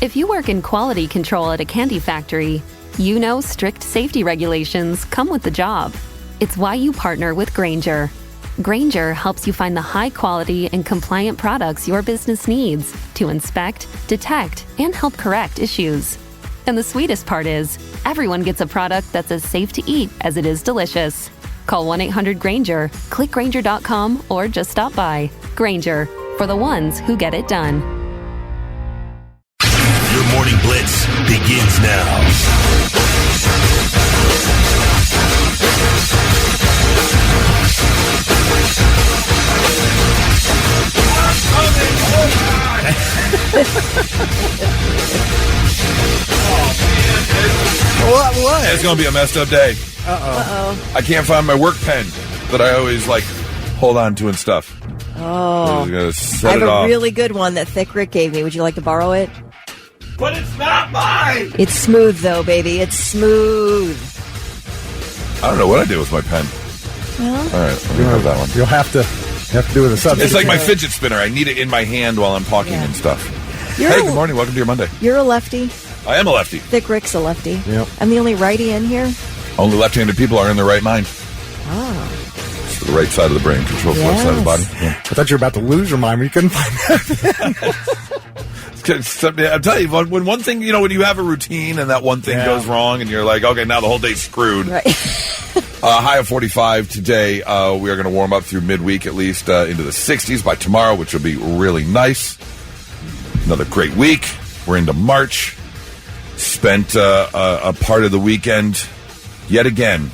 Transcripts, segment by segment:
If you work in quality control at a candy factory, you know strict safety regulations come with the job. It's why you partner with Grainger. Grainger helps you find the high-quality and compliant products your business needs to inspect, detect, and help correct issues. And the sweetest part is, everyone gets a product that's as safe to eat as it is delicious. Call 1-800-GRAINGER, click Grainger.com, or just stop by. Grainger, for the ones who get it done. Your morning blitz begins now. What? It's going to be a messed up day. Uh-oh. I can't find my work pen that I always, hold on to and stuff. Oh. I'm gonna set I have it a off. really good one that Thick Rick gave me. Would you like to borrow it? But it's not mine! It's smooth, though, baby. It's smooth. I don't know what I did with my pen. Well, All right, let me have that one. You'll have to do with a subject. It's like my fidget spinner. I need it in my hand while I'm talking and stuff. Hey, good morning. Welcome to your Monday. You're a lefty. I am a lefty. Thick Rick's a lefty. Yep. I'm the only righty in here. Only left-handed people are in their right mind. Oh. It's the right side of the brain controls the left side of the body. Yeah. I thought you were about to lose your mind when you couldn't find that. I'm telling you, when one thing, when you have a routine and that one thing goes wrong and you're like, okay, now the whole day's screwed. Right. High of 45 today. We are going to warm up through midweek at least into the 60s by tomorrow, which will be really nice. Another great week. We're into March. Spent a part of the weekend yet again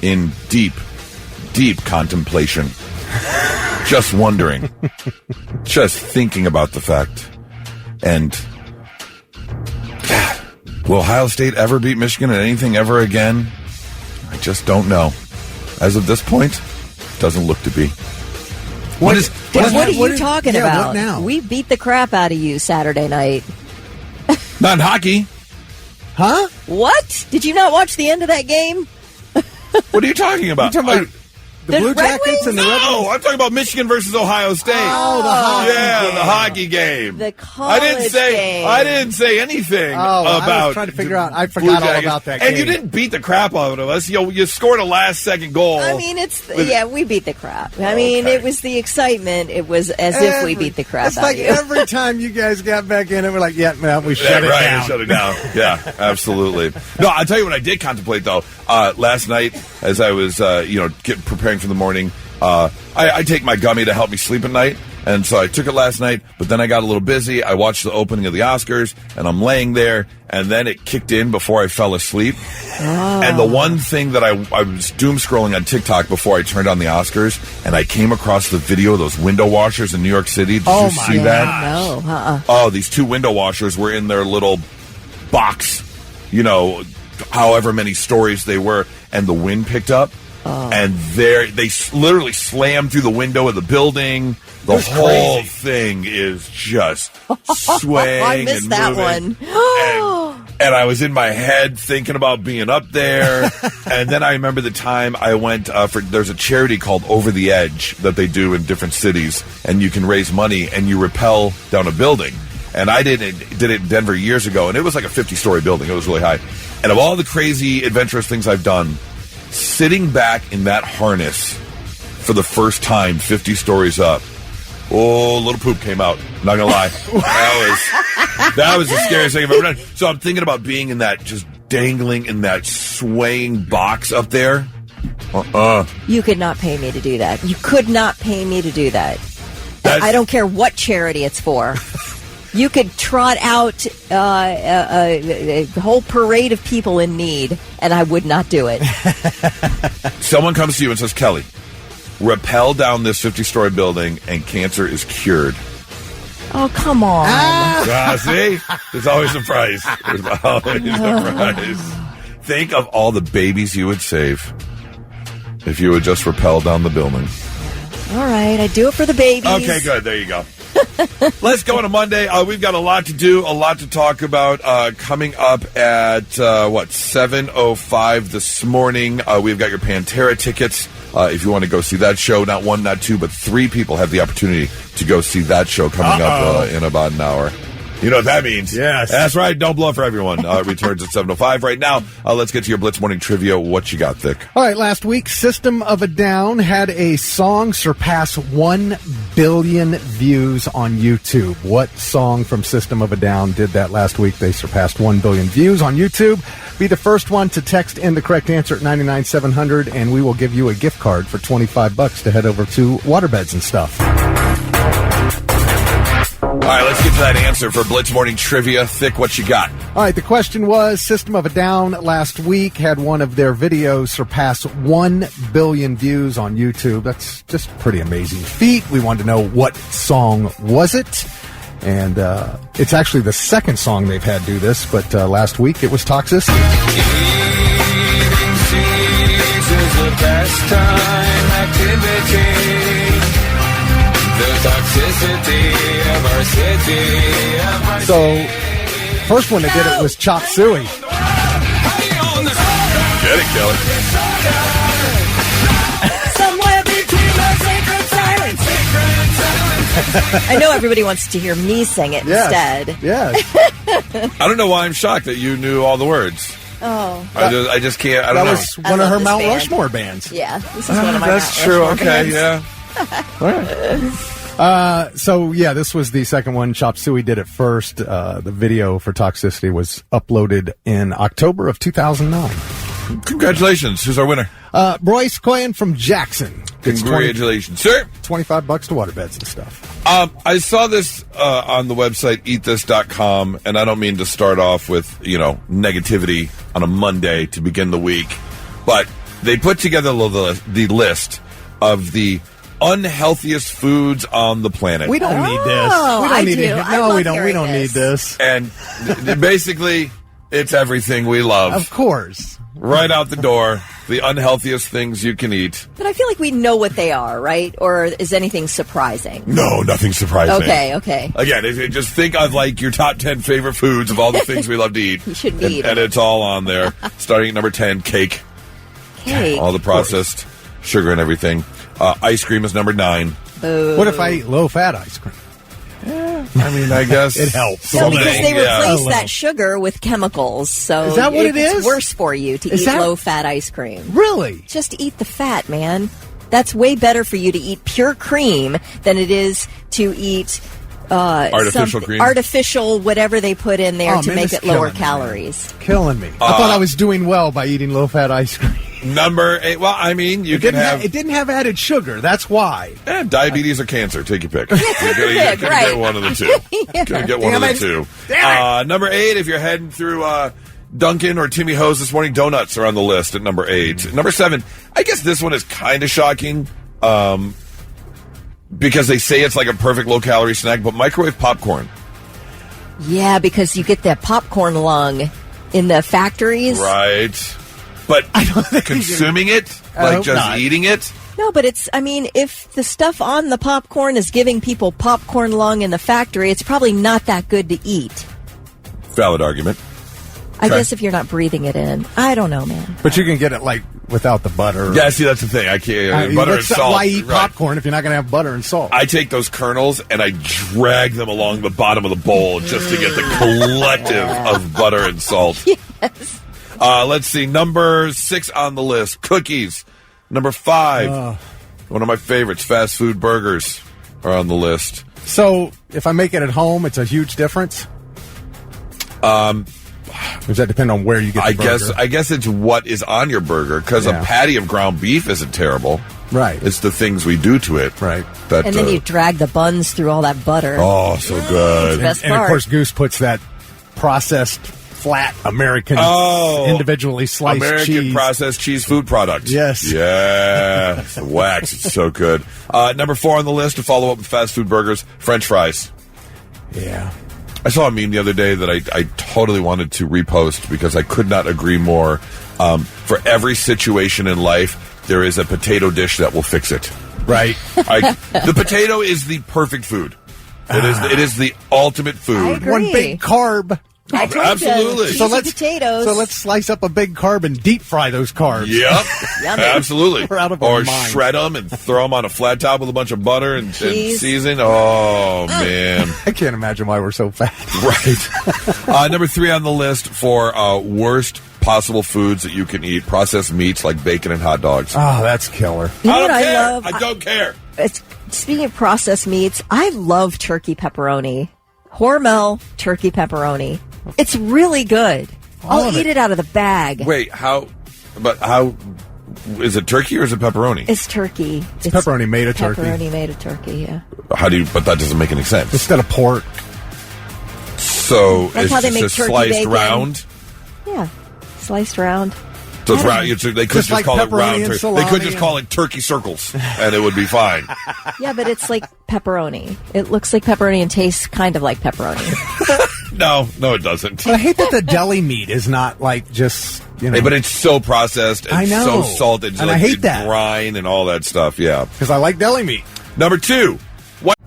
in deep contemplation. Just wondering. Just thinking about the fact. And will Ohio State ever beat Michigan at anything ever again? I just don't know. As of this point, doesn't look to be. What are you talking about? What now? We beat the crap out of you Saturday night. Not in hockey. Huh? What? Did you not watch the end of that game? What are you talking about? You're talking about the Blue Red Jackets and the Red Wings? No, I'm talking about Michigan versus Ohio State. Oh, the hockey game. The hockey game. The college game. I didn't say anything about. I was trying to figure out. I Blue forgot all Jackets. about that And game. you didn't beat the crap out of us. You scored a last-second goal. I mean, we beat the crap. I mean, it was the excitement. It was as if we beat the crap It's out like of you. every time you guys got back in it, we're like, we shut it down. Shut it down. Yeah, absolutely. No, I'll tell you what I did contemplate, though. Last night, as I was, preparing for the morning, I take my gummy to help me sleep at night, and so I took it last night, but then I got a little busy. I watched the opening of the Oscars, and I'm laying there, and then it kicked in before I fell asleep. Oh. And the one thing that I was doom scrolling on TikTok before I turned on the Oscars, and I came across the video of those window washers in New York City. Did you see that? No. Oh, these two window washers were in their little box, however many stories they were, and the wind picked up. Oh. And they literally slammed through the window of the building. The whole thing is just swaying. I missed and that moving. one. And I was in my head thinking about being up there. And then I remember the time I went there's a charity called Over the Edge that they do in different cities, and you can raise money and you rappel down a building. And I did it in Denver years ago, and it was like a 50-story building. It was really high. And of all the crazy adventurous things I've done, sitting back in that harness for the first time 50 stories up, a little poop came out. Not gonna lie. That was the scariest thing I've ever done. So I'm thinking about being in that, just dangling in that swaying box up there. You could not pay me to do that. You could not pay me to do that. I don't care what charity it's for. You could trot out a whole parade of people in need, and I would not do it. Someone comes to you and says, Kelly, rappel down this 50-story building and cancer is cured. Oh, come on. See? There's always a price. There's always a price. Think of all the babies you would save if you would just rappel down the building. All right, I do it for the babies. Okay, good. There you go. Let's go on a Monday. We've got a lot to do, a lot to talk about. Coming up at, 7:05 this morning, we've got your Pantera tickets. If you want to go see that show, not one, not two, but three people have the opportunity to go see that show coming up in about an hour. You know what that means. Yes. That's right. Don't blow for everyone. Returns at 7:05 right now. Let's get to your Blitz Morning Trivia. What you got, Thick? All right, last week, System of a Down had a song surpass 1 billion views on YouTube. What song from System of a Down did that last week? They surpassed 1 billion views on YouTube. Be the first one to text in the correct answer at 99700, and we will give you a gift card for $25 to head over to Waterbeds and Stuff. All right, let's get to that answer for Blitz Morning Trivia. Thick, what you got? All right, the question was, System of a Down last week had one of their videos surpass 1 billion views on YouTube. That's just a pretty amazing feat. We wanted to know what song was it. And it's actually the second song they've had do this, but last week it was Toxicity. The pastime activity. The toxicity of our city. So, first one that did it was Chop Suey. Get it, Kelly. Somewhere between the sacred silence. I know everybody wants to hear me sing it instead. Yes. I don't know why I'm shocked that you knew all the words. Oh. I just can't. I don't know. That was one of her Mount Rushmore bands. Yeah, this is one of my That's Mount true. Rushmore Okay, bands. yeah. So, yeah, this was the second one. Chop Suey did it first. The video for Toxicity was uploaded in October of 2009. Congratulations. Who's our winner? Royce Coyen from Jackson. Gets Congratulations, sir. $25 to Waterbeds and Stuff. I saw this on the website eatthis.com, and I don't mean to start off with, negativity on a Monday to begin the week, but they put together the list of the unhealthiest foods on the planet. We don't need this. Oh, We don't I need do. it. I No, love we don't. We hearing don't need this. this. And basically, it's everything we love. Of course. Right out the door, the unhealthiest things you can eat. But I feel like we know what they are, right? Or is anything surprising? No, nothing surprising. Okay. Again, just think of like your top 10 favorite foods of all the things we love to eat. You should be eating and it's all on there. Starting at number 10, cake. Cake. All the processed sugar and everything. Ice cream is number 9. What if I eat low-fat ice cream? I mean, I guess It helps. No, because they Yeah. replace A that sugar with chemicals. So Is that what it it's is? worse for you to Is eat that- low-fat ice cream. Really? Just eat the fat, man. That's way better for you to eat pure cream than it is to eat Artificial cream? artificial whatever they put in there Oh, to man, make it's it lower killing me, calories. Killing me. I thought I was doing well by eating low-fat ice cream. Number 8. Well, I mean, you can have It didn't have added sugar. That's why. diabetes or cancer. Take your pick. You're gonna pick, right. get one of the two. Gonna get one of the two. Number 8, if you're heading through Dunkin' or Timmy Ho's this morning, donuts are on the list at number 8. Number 7, I guess this one is kind of shocking because they say it's like a perfect low-calorie snack, but microwave popcorn. Yeah, because you get that popcorn lung in the factories. Right. But consuming it, I like hope just not. eating it, No, but if the stuff on the popcorn is giving people popcorn lung in the factory, it's probably not that good to eat. valid argument. I guess if you're not breathing it in. I don't know, man. But you can get it, like, without the butter. Yeah, see, that's the thing. I can't. Butter and That's salt. why eat right. popcorn if you're not going to have butter and salt. I take those kernels and I drag them along the bottom of the bowl just to get the collective of butter and salt. Yes. Let's see. Number 6 on the list, cookies. Number 5, one of my favorites, fast food burgers are on the list. So, if I make it at home, it's a huge difference? Does that depend on where you get the burger? I guess it's what is on your burger, because Yeah. a patty of ground beef isn't terrible. Right. It's the things we do to it. Right. That, And then you drag the buns through all that butter. oh, so good. Best And of part. course, Goose puts that processed, flat American, individually sliced American cheese. processed cheese food product. Yes. Yeah. The wax. It's so good. Number 4 on the list to follow up with fast food burgers, French fries. Yeah. I saw a meme the other day that I totally wanted to repost because I could not agree more. For every situation in life, there is a potato dish that will fix it. Right. The potato is the perfect food. It is the ultimate I food. agree. One big carb. I told Absolutely. you, cheesy potatoes. So let's slice up a big carb and deep fry those carbs. Yep. Yummy. Absolutely. We're out of our or minds. shred them and throw them on a flat top with a bunch of butter and Cheese. season. Oh, man. I can't imagine why we're so fat. Right. Number 3 on the list for worst possible foods that you can eat: processed meats like bacon and hot dogs. Oh, that's killer. You know I what don't care. love? I don't care. Speaking of processed meats, I love turkey pepperoni. Hormel turkey pepperoni. It's really good. I'll eat it out of the bag. Wait, how is it turkey or is it pepperoni? It's turkey. It's pepperoni made of turkey. Pepperoni made of turkey, yeah. But that doesn't make any sense. Instead of pork. So That's it's how they just make a turkey sliced bacon. round. Yeah. Sliced round. So it's round. They could just like call it pepperoni round and turkey. They salami could just and- call it turkey circles, and it would be fine. Yeah, but it's like pepperoni. It looks like pepperoni and tastes kind of like pepperoni. No, it doesn't. But I hate that the deli meat is not like just, Hey, but it's so processed and I know. so salted. It's And like I hate that. brine and all that stuff. Yeah. because I like deli meat. Number 2.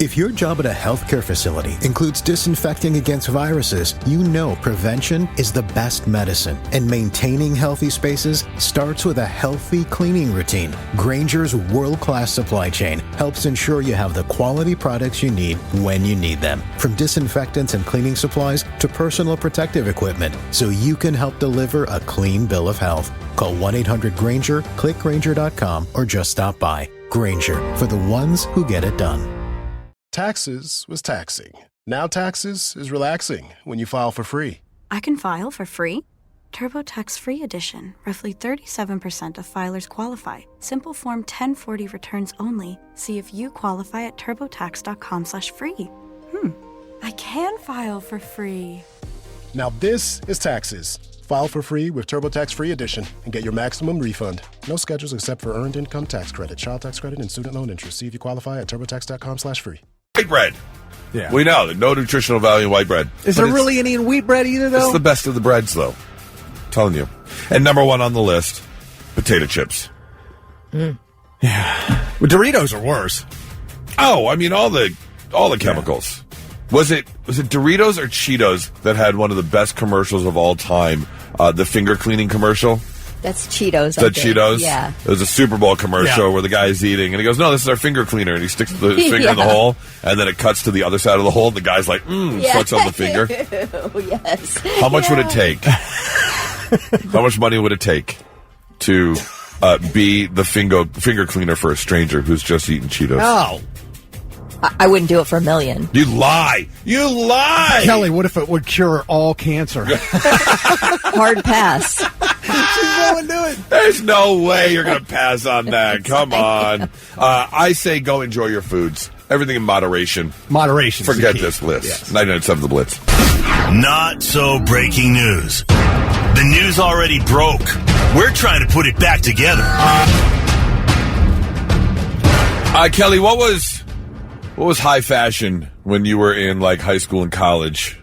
If your job at a healthcare facility includes disinfecting against viruses, you know prevention is the best medicine. And maintaining healthy spaces starts with a healthy cleaning routine. Grainger's world-class supply chain helps ensure you have the quality products you need when you need them. From disinfectants and cleaning supplies to personal protective equipment, so you can help deliver a clean bill of health. Call 1-800-GRAINGER, click Grainger.com, or just stop by. Grainger, for the ones who get it done. Taxes was taxing. Now taxes is relaxing when you file for free. I can file for free? TurboTax Free Edition. Roughly 37% of filers qualify. Simple Form 1040 returns only. See if you qualify at turbotax.com/free. I can file for free. Now this is taxes. File for free with TurboTax Free Edition and get your maximum refund. No schedules except for Earned Income Tax Credit, Child Tax Credit, and Student Loan Interest. See if you qualify at turbotax.com/free. White bread. Yeah. We know that no nutritional value in white bread. Is But there it's- really any in wheat bread either, though? It's the best of the breads, though. I'm telling you. And number 1 on the list, potato chips. Well, Doritos are worse. Oh, I mean all the chemicals. Was it Doritos or Cheetos that had one of the best commercials of all time? The finger cleaning commercial. That's Cheetos. I The think. Cheetos? Yeah. It was a Super Bowl commercial Yeah. where the guy's eating, and he goes, "No, this is our finger cleaner." And he sticks the finger in the Yeah. hole, and then it cuts to the other side of the hole, and the guy's like, flicks on the finger. Oh, yes. How much would it take? How much money would it take to be the finger cleaner for a stranger who's just eating Cheetos? Oh. I wouldn't do it for $1 million. You lie! You lie! Kelly, what if it would cure all cancer? Hard pass. There's no way you're going to pass on that. Come on. I say go enjoy your foods. Everything in moderation. Moderation. Forget this list. Yes. 99.7 The Blitz. Not so breaking news. The news already broke. We're trying to put it back together. Kelly, what was high fashion when you were in like high school and college?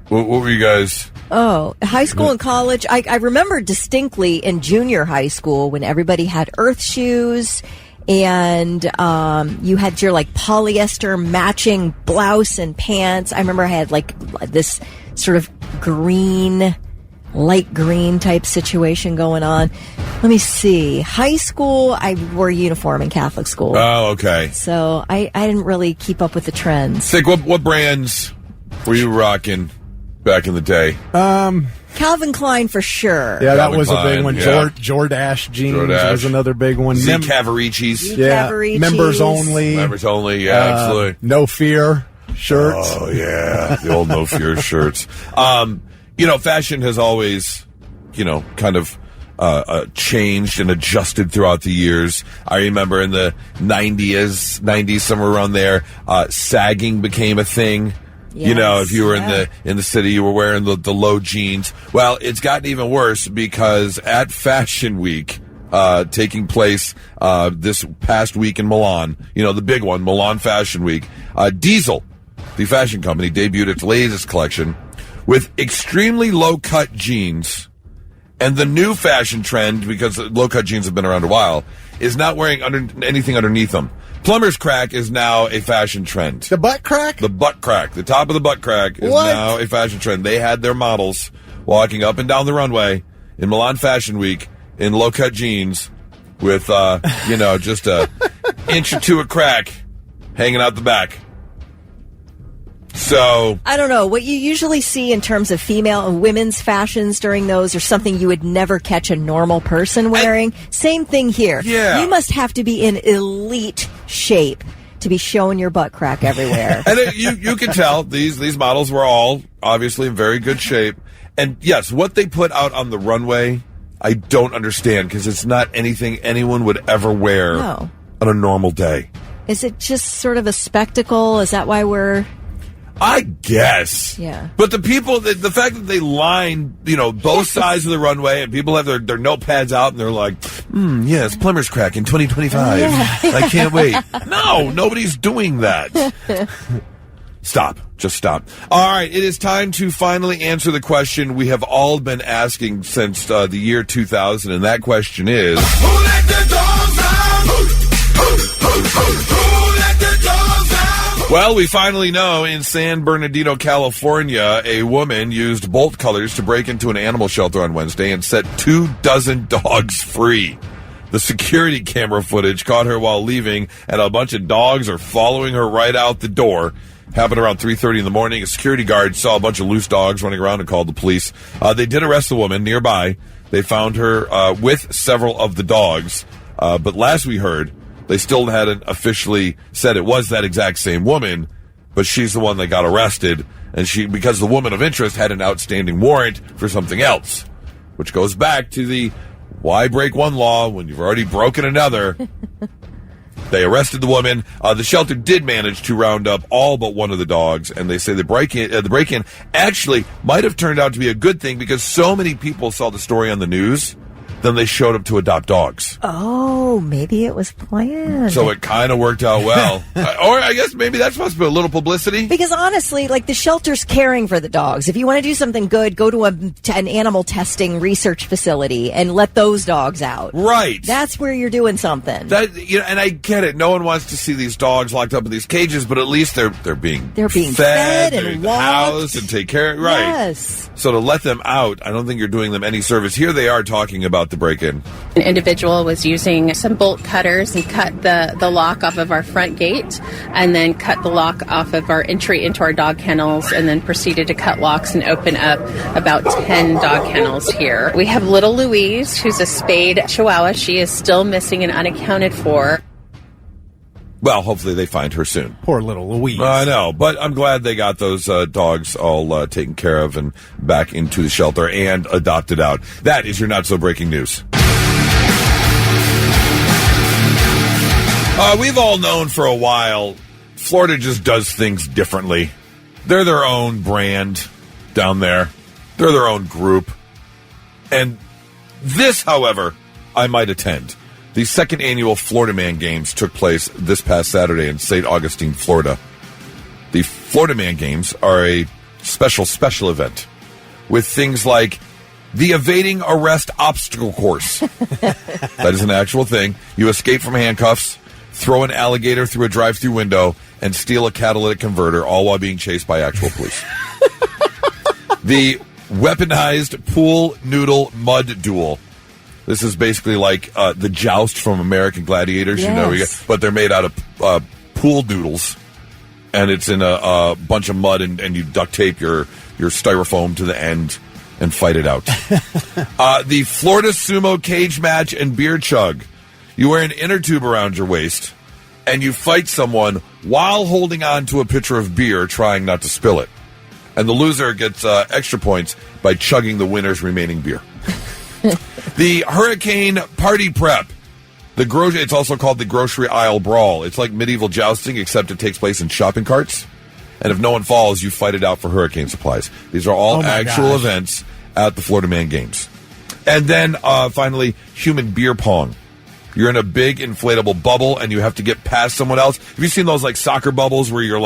What were you guys? Oh, high school and college. I remember distinctly in junior high school when everybody had earth shoes and you had your like polyester matching blouse and pants. I remember I had like this sort of green, light green type situation going on. Let me see. High school, I wore a uniform in Catholic school. Oh, okay. So I didn't really keep up with the trends. Think what brands were you rocking back in the day? Calvin Klein for sure. Yeah, that Calvin was a Klein, big one. yeah. Jordache jeans Jordache. was another big one. Z Cavaricis. Yeah, Cavaricis. members only. Members only. Yeah, absolutely. No Fear shirts. Oh, yeah. The old No Fear shirts. Fashion has always, kind of changed and adjusted throughout the years. I remember in the 90s, somewhere around there, sagging became a thing. Yes, if you were in the city, you were wearing the low jeans. Well, it's gotten even worse because at Fashion Week, taking place this past week in Milan, the big one, Milan Fashion Week, Diesel, the fashion company, debuted its latest collection with extremely low-cut jeans And the new fashion trend, because low-cut jeans have been around a while, is not wearing anything underneath them. Plumber's crack is now a fashion trend. The butt crack? The butt crack. The top of the butt crack is now a fashion trend. They had their models walking up and down the runway in Milan Fashion Week in low-cut jeans with, just a inch or two of crack hanging out the back. So I don't know what you usually see in terms of female and women's fashions during those, or something you would never catch a normal person wearing. Same thing here. Yeah, you must have to be in elite shape to be showing your butt crack everywhere. And you can tell these models were all obviously in very good shape. And yes, what they put out on the runway, I don't understand, because it's not anything anyone would ever wear on a normal day. Is it just sort of a spectacle? Is that why we're... I guess. Yeah. But the people, the fact that they line, both sides of the runway and people have their notepads out and they're like, yes, plumber's crack in 2025. Yeah. I can't wait. No, nobody's doing that. Stop. Just stop. All right. It is time to finally answer the question we have all been asking since the year 2000. And that question is... Who let the dogs out? Who let the dogs out? Well, we finally know in San Bernardino, California, a woman used bolt cutters to break into an animal shelter on Wednesday and set 24 dogs free. The security camera footage caught her while leaving, and a bunch of dogs are following her right out the door. Happened around 3:30 in the morning. A security guard saw a bunch of loose dogs running around and called the police. They did arrest the woman nearby. They found her with several of the dogs. But last we heard, they still hadn't officially said it was that exact same woman, but she's the one that got arrested, and because the woman of interest had an outstanding warrant for something else, which goes back to the why break one law when you've already broken another. They arrested the woman. The shelter did manage to round up all but one of the dogs, and they say the break-in actually might have turned out to be a good thing because so many people saw the story on the news. Then they showed up to adopt dogs. Oh, maybe it was planned. So it kind of worked out well. Or I guess maybe that's supposed to be a little publicity. Because honestly, the shelter's caring for the dogs. If you want to do something good, go to an animal testing research facility and let those dogs out. Right. That's where you're doing something. And I get it. No one wants to see these dogs locked up in these cages, but at least they're being fed and walked. housed and take care of. Right. Yes. So to let them out, I don't think you're doing them any service. Here they are talking about the break-in. An individual was using some bolt cutters and cut the lock off of our front gate, and then cut the lock off of our entry into our dog kennels, and then proceeded to cut locks and open up about 10 dog kennels here. We have little Louise, who's a spayed Chihuahua. She is still missing and unaccounted for. Well, hopefully they find her soon. Poor little Louise. I know, but I'm glad they got those dogs all taken care of and back into the shelter and adopted out. That is your not-so-breaking news. We've all known for a while, Florida just does things differently. They're their own brand down there. They're their own group. And this, however, I might attend. The second annual Florida Man Games took place this past Saturday in St. Augustine, Florida. The Florida Man Games are a special event with things like the evading arrest obstacle course. That is an actual thing. You escape from handcuffs, throw an alligator through a drive-through window, and steal a catalytic converter, all while being chased by actual police. The weaponized pool noodle mud duel. This is basically like the joust from American Gladiators, yes. But they're made out of pool noodles, and it's in a bunch of mud, and you duct tape your styrofoam to the end and fight it out. The Florida Sumo Cage Match and Beer Chug. You wear an inner tube around your waist, and you fight someone while holding on to a pitcher of beer, trying not to spill it. And the loser gets extra points by chugging the winner's remaining beer. The Hurricane Party Prep. It's also called the Grocery Aisle Brawl. It's like medieval jousting, except it takes place in shopping carts. And if no one falls, you fight it out for hurricane supplies. These are all actual events at the Florida Man Games. And then, finally, human beer pong. You're in a big inflatable bubble, and you have to get past someone else. Have you seen those, soccer bubbles where you're,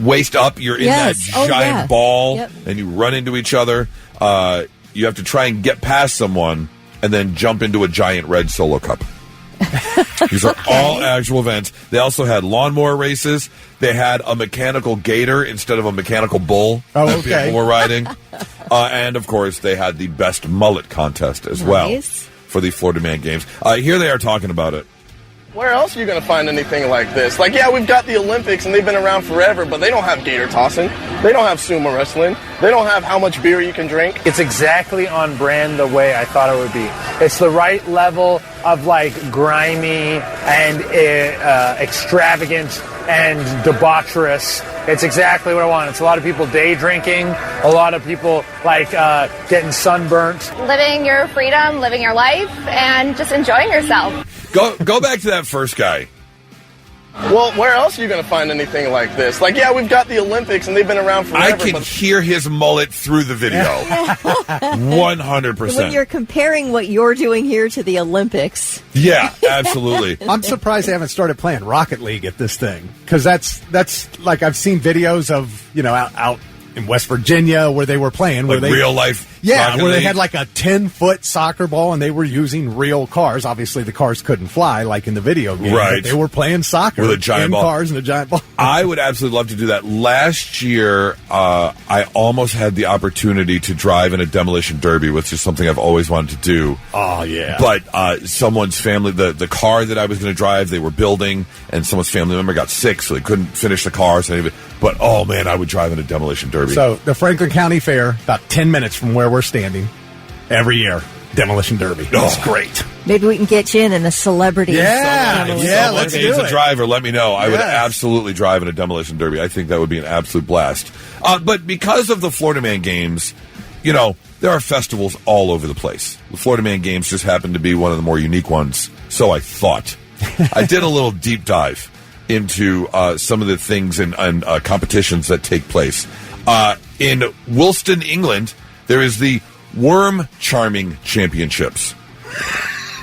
waist up? You're in that giant ball, and you run into each other. you have to try and get past someone and then jump into a giant red Solo Cup. These are all actual events. They also had lawnmower races. They had a mechanical gator instead of a mechanical bull that people were riding. And, of course, they had the best mullet contest as well for the Florida Man Games. Here they are talking about it. Where else are you going to find anything like this? Like, yeah, we've got the Olympics, and they've been around forever, but they don't have gator tossing. They don't have sumo wrestling. They don't have how much beer you can drink. It's exactly on brand the way I thought it would be. It's the right level of, like, grimy and extravagant and debaucherous. It's exactly what I want. It's a lot of people day drinking, a lot of people, like, getting sunburnt. Living your freedom, living your life, and just enjoying yourself. Go back to that first guy. Well, where else are you going to find anything like this? Like, yeah, we've got the Olympics, and they've been around forever. I can hear his mullet through the video. 100%. When you're comparing what you're doing here to the Olympics. Yeah, absolutely. I'm surprised they haven't started playing Rocket League at this thing. Because that's like, I've seen videos of, out in West Virginia where they were playing. Like real life. Yeah, where they had like a 10-foot soccer ball and they were using real cars. Obviously, the cars couldn't fly like in the video game. Right. But they were playing soccer with a giant ball. Cars and a giant ball. I would absolutely love to do that. Last year, I almost had the opportunity to drive in a demolition derby, which is something I've always wanted to do. Oh, yeah. But someone's family, the car that I was going to drive, they were building, and someone's family member got sick, so they couldn't finish the car. But, oh, man, I would drive in a demolition derby. So, the Franklin County Fair, about 10 minutes from where we're standing, every year, demolition derby. It's great. Maybe we can get you in a celebrity. Yeah, let's do it. As a driver, let me know. I would absolutely drive in a demolition derby. I think that would be an absolute blast. But because of the Florida Man Games, there are festivals all over the place. The Florida Man Games just happened to be one of the more unique ones, so I thought. I did a little deep dive into some of the things and competitions that take place. In Woolston, England, there is the Worm Charming Championships.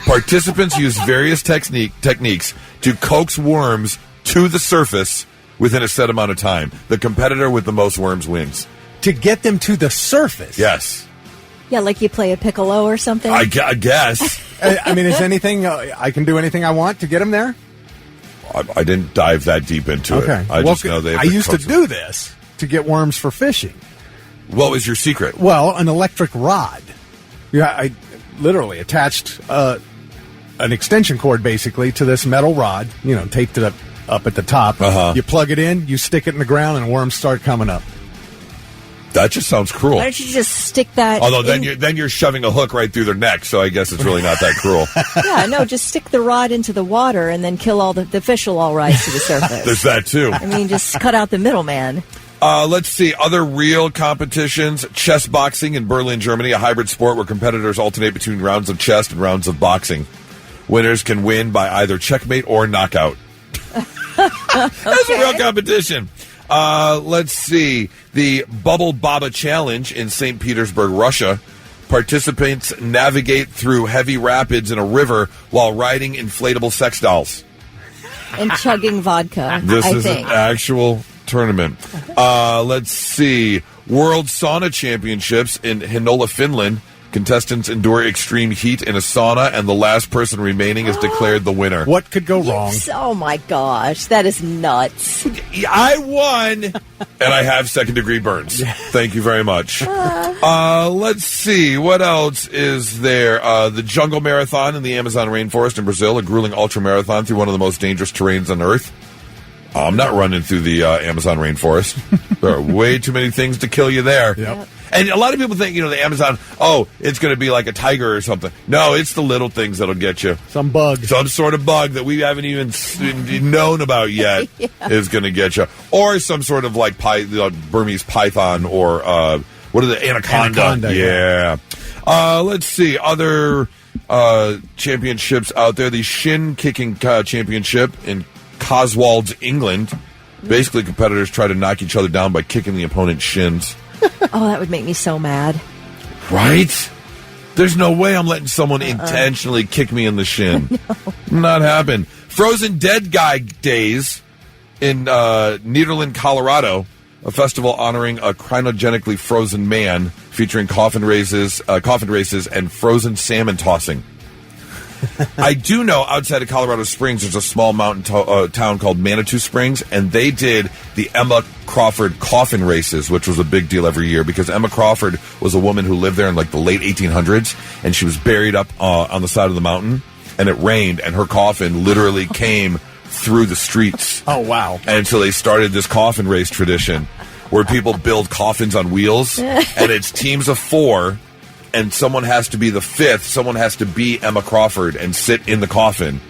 Participants use various techniques to coax worms to the surface within a set amount of time. The competitor with the most worms wins. To get them to the surface? Yes. Yeah, like you play a piccolo or something? I guess. I mean, is anything, I can do anything I want to get them there? I didn't dive that deep into it. I just know they have I used to do this to get worms for fishing. What was your secret? Well, an electric rod. Yeah, I literally attached an extension cord basically to this metal rod, taped it up at the top. You plug it in, you stick it in the ground, and worms start coming up. That just sounds cruel. Why don't you just stick that? Although then you're shoving a hook right through their neck, so I guess it's really not that cruel. Yeah, no, just stick the rod into the water and then kill all the fish will all rise to the surface. There's that too. I mean, just cut out the middleman. Let's see. Other real competitions. Chess boxing in Berlin, Germany, a hybrid sport where competitors alternate between rounds of chess and rounds of boxing. Winners can win by either checkmate or knockout. That's a real competition. Let's see. The Bubble Baba Challenge in St. Petersburg, Russia. Participants navigate through heavy rapids in a river while riding inflatable sex dolls. And chugging vodka, This I is think. an actual tournament. Let's see. World Sauna Championships in Heinola, Finland. Contestants endure extreme heat in a sauna, and the last person remaining is declared the winner. What could go wrong? Oh, my gosh. That is nuts. I won, and I have second-degree burns. Thank you very much. Let's see. What else is there? The Jungle Marathon in the Amazon rainforest in Brazil, a grueling ultramarathon through one of the most dangerous terrains on Earth. I'm not running through the Amazon rainforest. There are way too many things to kill you there. Yep. And a lot of people think, the Amazon, it's going to be like a tiger or something. No, it's the little things that'll get you. Some bug. Some sort of bug that we haven't even known about yet is going to get you. Or some sort of like Burmese python or, what are the, anaconda. Yeah. Let's see. Other championships out there. The shin kicking championship in Coswalds, England. Basically, competitors try to knock each other down by kicking the opponent's shins. Oh, that would make me so mad. Right? There's no way I'm letting someone intentionally kick me in the shin. No. Not happen. Frozen Dead Guy Days in Nederland, Colorado. a festival honoring a cryogenically frozen man, featuring coffin races, and frozen salmon tossing. I do know outside of Colorado Springs, there's a small mountain town called Manitou Springs, and they did the Emma Crawford coffin races, which was a big deal every year because Emma Crawford was a woman who lived there in like the late 1800s, and she was buried up on the side of the mountain, and it rained, and her coffin literally came through the streets. Oh, wow. And so they started this coffin race tradition where people build coffins on wheels, and it's teams of 4, and someone has to be the 5th. Someone has to be Emma Crawford and sit in the coffin,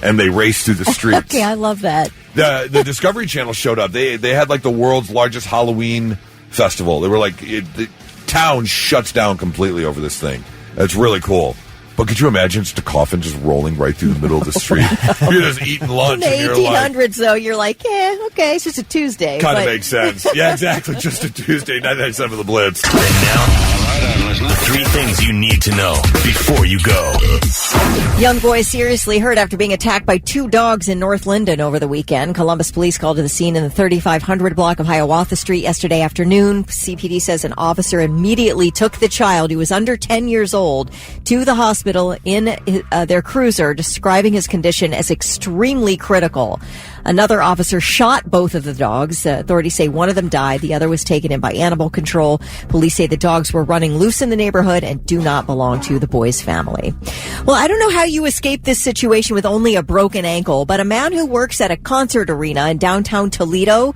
and they race through the streets. Okay, I love that. The Discovery Channel showed up. They had like the world's largest Halloween festival. They were like, the town shuts down completely over this thing. It's really cool. But could you imagine just a coffin just rolling right through the middle of the street? You're just eating lunch. In the and you're 1800s, like, though, you're like, okay, it's just a Tuesday. Kind of makes sense. Yeah, exactly. Just a Tuesday, 99.7 of the Blitz. And now, the 3 things you need to know before you go. Young boy seriously hurt after being attacked by 2 dogs in North Linden over the weekend. Columbus police called to the scene in the 3500 block of Hiawatha Street yesterday afternoon. CPD says an officer immediately took the child, who was under 10 years old, to the hospital in their cruiser, describing his condition as extremely critical. Another officer shot both of the dogs. Authorities say one of them died. The other was taken in by animal control. Police say the dogs were running loose in the neighborhood and do not belong to the boy's family. Well, I don't know how you escape this situation with only a broken ankle, but a man who works at a concert arena in downtown Toledo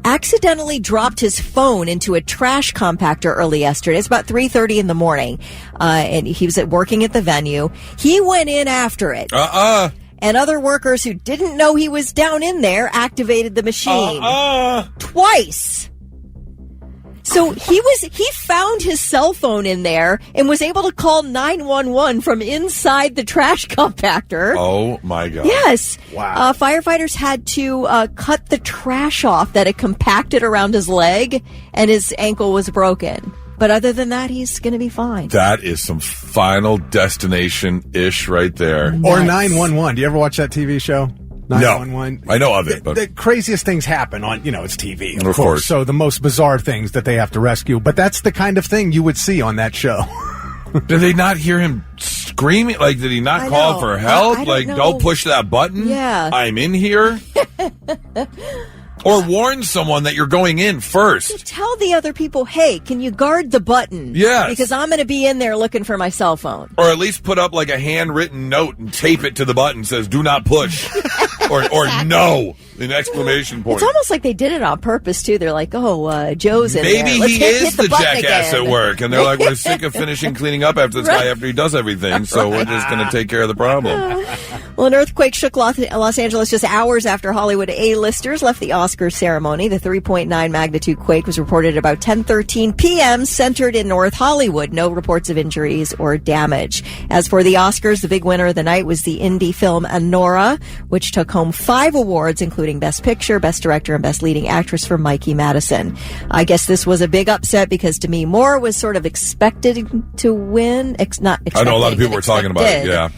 accidentally dropped his phone into a trash compactor early yesterday. It's about 3:30 in the morning, and he was working at the venue. He went in after it. And other workers who didn't know he was down in there activated the machine twice. So he found his cell phone in there and was able to call 911 from inside the trash compactor. Oh, my God. Yes. Wow. Firefighters had to cut the trash off that had compacted around his leg, and his ankle was broken. But other than that, he's going to be fine. That is some Final Destination-ish right there. Or 911. Do you ever watch that TV show? 911. No, I know of it. But the craziest things happen on, it's TV, of course. So the most bizarre things that they have to rescue. But that's the kind of thing you would see on that show. Did they not hear him screaming? Like, did he not call for help? Don't push that button? Yeah. I'm in here? Or warn someone that you're going in first. Tell the other people, hey, can you guard the button? Yes. Because I'm going to be in there looking for my cell phone. Or at least put up like a handwritten note and tape it to the button, says do not push. or no, an exclamation point. It's almost like they did it on purpose, too. They're like, Joe's in there. Maybe Let's he hit is the jackass again. at work. And they're like, we're sick of finishing cleaning up after this guy after he does everything. So we're just going to take care of the problem. Well, an earthquake shook Los Angeles just hours after Hollywood A-listers left the Oscars ceremony. The 3.9 magnitude quake was reported at about 10:13 p.m., centered in North Hollywood. No reports of injuries or damage. As for the Oscars, the big winner of the night was the indie film Anora, which took home 5 awards, including Best Picture, Best Director, and Best Leading Actress for Mikey Madison. I guess this was a big upset because Demi Moore was sort of expected to win. Not expected. I know a lot of people were talking about it, yeah.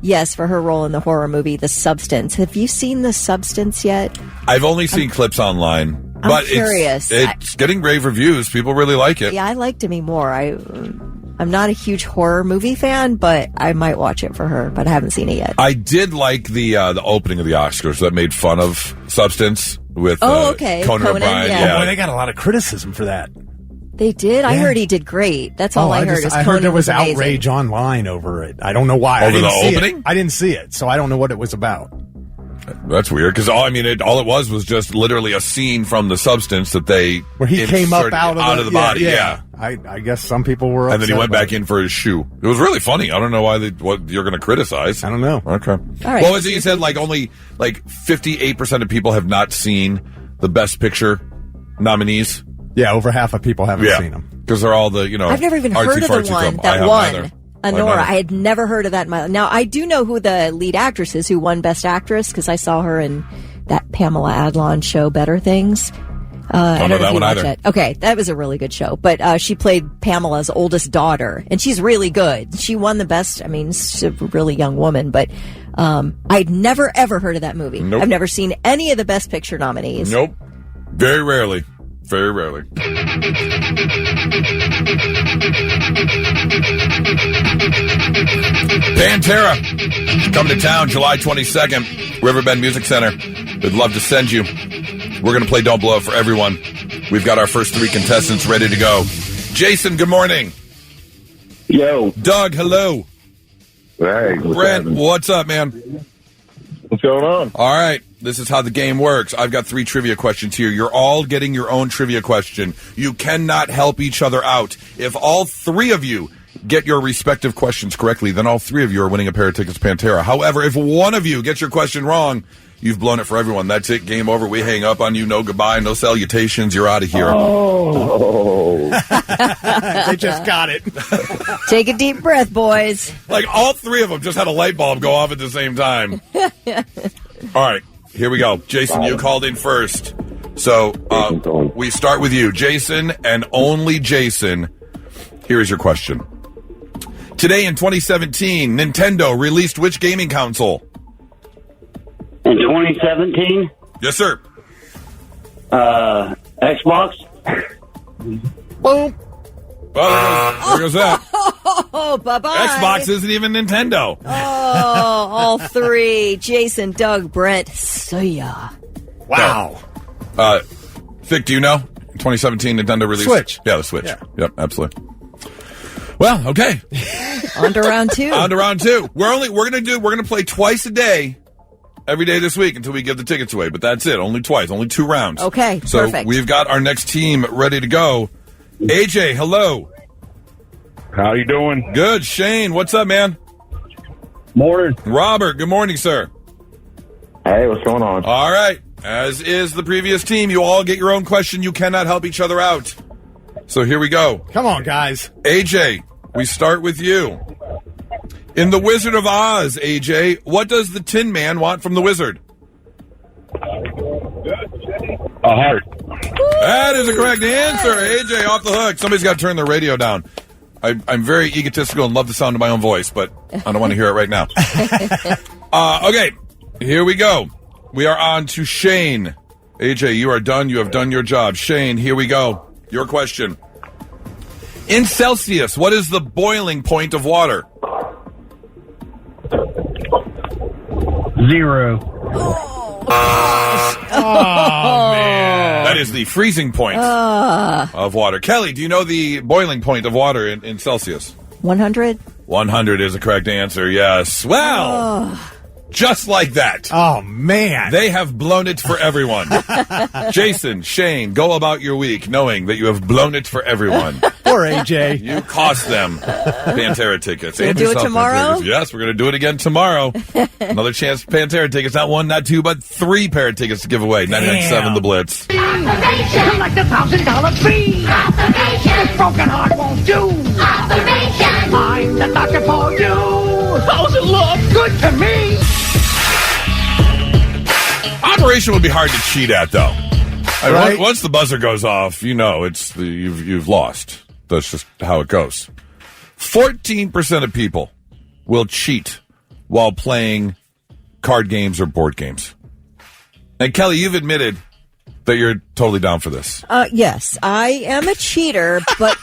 Yes, for her role in the horror movie The Substance. Have you seen The Substance yet? I've only seen clips online. But curious. It's getting rave reviews. People really like it. Yeah, I like Demi Moore. I'm not a huge horror movie fan, but I might watch it for her, but I haven't seen it yet. I did like the opening of the Oscars that made fun of Substance with Conan O'Brien. Yeah. Boy, they got a lot of criticism for that. They did? I heard he did great. That's all I heard. I heard there was outrage online over it. I don't know why. Over the opening? I didn't see it, so I don't know what it was about. That's weird, because all it was just literally a scene from The Substance that they where he came up out of the body. Yeah. I guess some people were upset. And then he went back in for his shoe. It was really funny. I don't know what you're going to criticize. I don't know. Okay. All right. What was it you said? Like only 58% of people have not seen the Best Picture nominees. Yeah, over half of people haven't seen them. Because they're all the, I've never even heard of the one that won. Anora. I had never heard of that. Now, I do know who the lead actress is who won Best Actress because I saw her in that Pamela Adlon show, Better Things. I don't know that one either. It. Okay, that was a really good show. But she played Pamela's oldest daughter, and she's really good. She won the best. I mean, she's a really young woman, but I'd never, ever heard of that movie. Nope. I've never seen any of the Best Picture nominees. Nope. Very rarely. Very rarely. Pantera coming to town July 22nd, Riverbend Music Center. We'd love to send you. We're going to play Don't Blow It for everyone. We've got our first 3 contestants ready to go. Jason, good morning. Yo. Doug, hello. Hey. Brent, what's up, man? What's going on? All right. This is how the game works. I've got 3 trivia questions here. You're all getting your own trivia question. You cannot help each other out. If all 3 of you get your respective questions correctly, then all 3 of you are winning a pair of tickets to Pantera. However, if one of you gets your question wrong, you've blown it for everyone. That's it. Game over. We hang up on you. No goodbye. No salutations. You're out of here. Oh. They just got it. Take a deep breath, boys. Like all 3 of them just had a light bulb go off at the same time. All right. Here we go. Jason, you called in first. So we start with you. Jason, and only Jason. Here is your question. Today in 2017, Nintendo released which gaming console? In 2017? Yes, sir. Xbox? Boom. Well, there goes that. Oh, bye-bye. Xbox isn't even Nintendo. Oh, all 3. Jason, Doug, Brent. See ya. Wow. Vic, do you know? In 2017, Nintendo released... Switch. Yeah, the Switch. Yeah. Yep, absolutely. Well, okay. On to round 2. On to round 2. We're gonna play twice a day, every day this week until we give the tickets away. But that's it. Only twice. Only 2 rounds. Okay. So perfect. we've got our next team ready to go. AJ, hello. How you doing? Good. Shane, what's up, man? Morning. Robert, good morning, sir. Hey, what's going on? All right. As is the previous team, you all get your own question. You cannot help each other out. So here we go. Come on, guys. AJ, we start with you. In The Wizard of Oz, AJ, what does the Tin Man want from the wizard? A heart. That is a correct answer. AJ, off the hook. Somebody's got to turn their radio down. I'm very egotistical and love the sound of my own voice, but I don't want to hear it right now. Okay, here we go. We are on to Shane. AJ, you are done. You have done your job. Shane, here we go. Your question. In Celsius, what is the boiling point of water? 0. Oh, man. That is the freezing point of water. Kelly, do you know the boiling point of water in Celsius? 100? 100 is the correct answer, yes. Well, just like that. Oh, man. They have blown it for everyone. Jason, Shane, go about your week knowing that you have blown it for everyone. Poor AJ. You cost them Pantera tickets. We'll do it tomorrow? Yes, we're going to do it again tomorrow. Another chance for Pantera tickets. Not 1, not 2, but 3 pair of tickets to give away. 99.7 The Blitz. Observation, like the $1,000 fee. Observation, this broken heart won't do. Observation, I'm the doctor for you. How's it look? Good to me. Operation would be hard to cheat at, though. Right? Once the buzzer goes off, you know you've lost. That's just how it goes. 14% of people will cheat while playing card games or board games. And Kelly, you've admitted that you're totally down for this. Yes, I am a cheater, but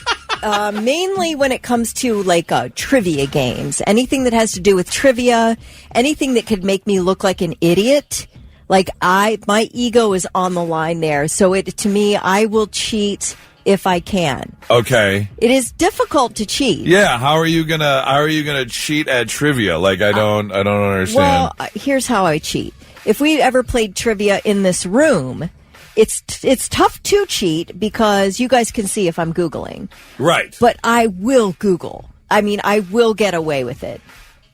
mainly when it comes to like trivia games. Anything that has to do with trivia, anything that could make me look like an idiot. Like my ego is on the line there. So to me, I will cheat if I can. Okay. It is difficult to cheat. Yeah. How are you gonna cheat at trivia? Like I don't understand. Well, here's how I cheat. If we ever played trivia in this room, it's tough to cheat because you guys can see if I'm Googling. Right. But I will Google. I mean, I will get away with it.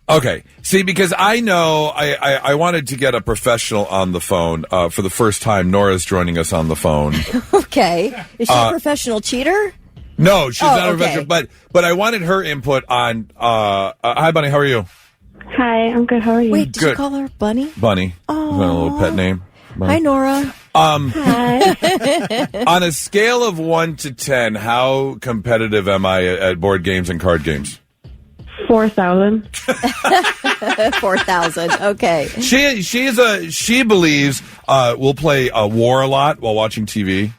Okay. See, because I know I wanted to get a professional on the phone for the first time. Nora's joining us on the phone. Okay. Is she a professional cheater? No, she's not a okay. professional. But I wanted her input on. Hi, Bunny. How are you? Hi, I'm good. How are you? Wait, did Good. you call her Bunny? Bunny. Oh. Is that a little pet name? Bunny. Hi, Nora. Hi. On a scale of 1 to 10, how competitive am I at board games and card games? 4,000. 4,000. Okay. She believes we'll play War a lot while watching TV.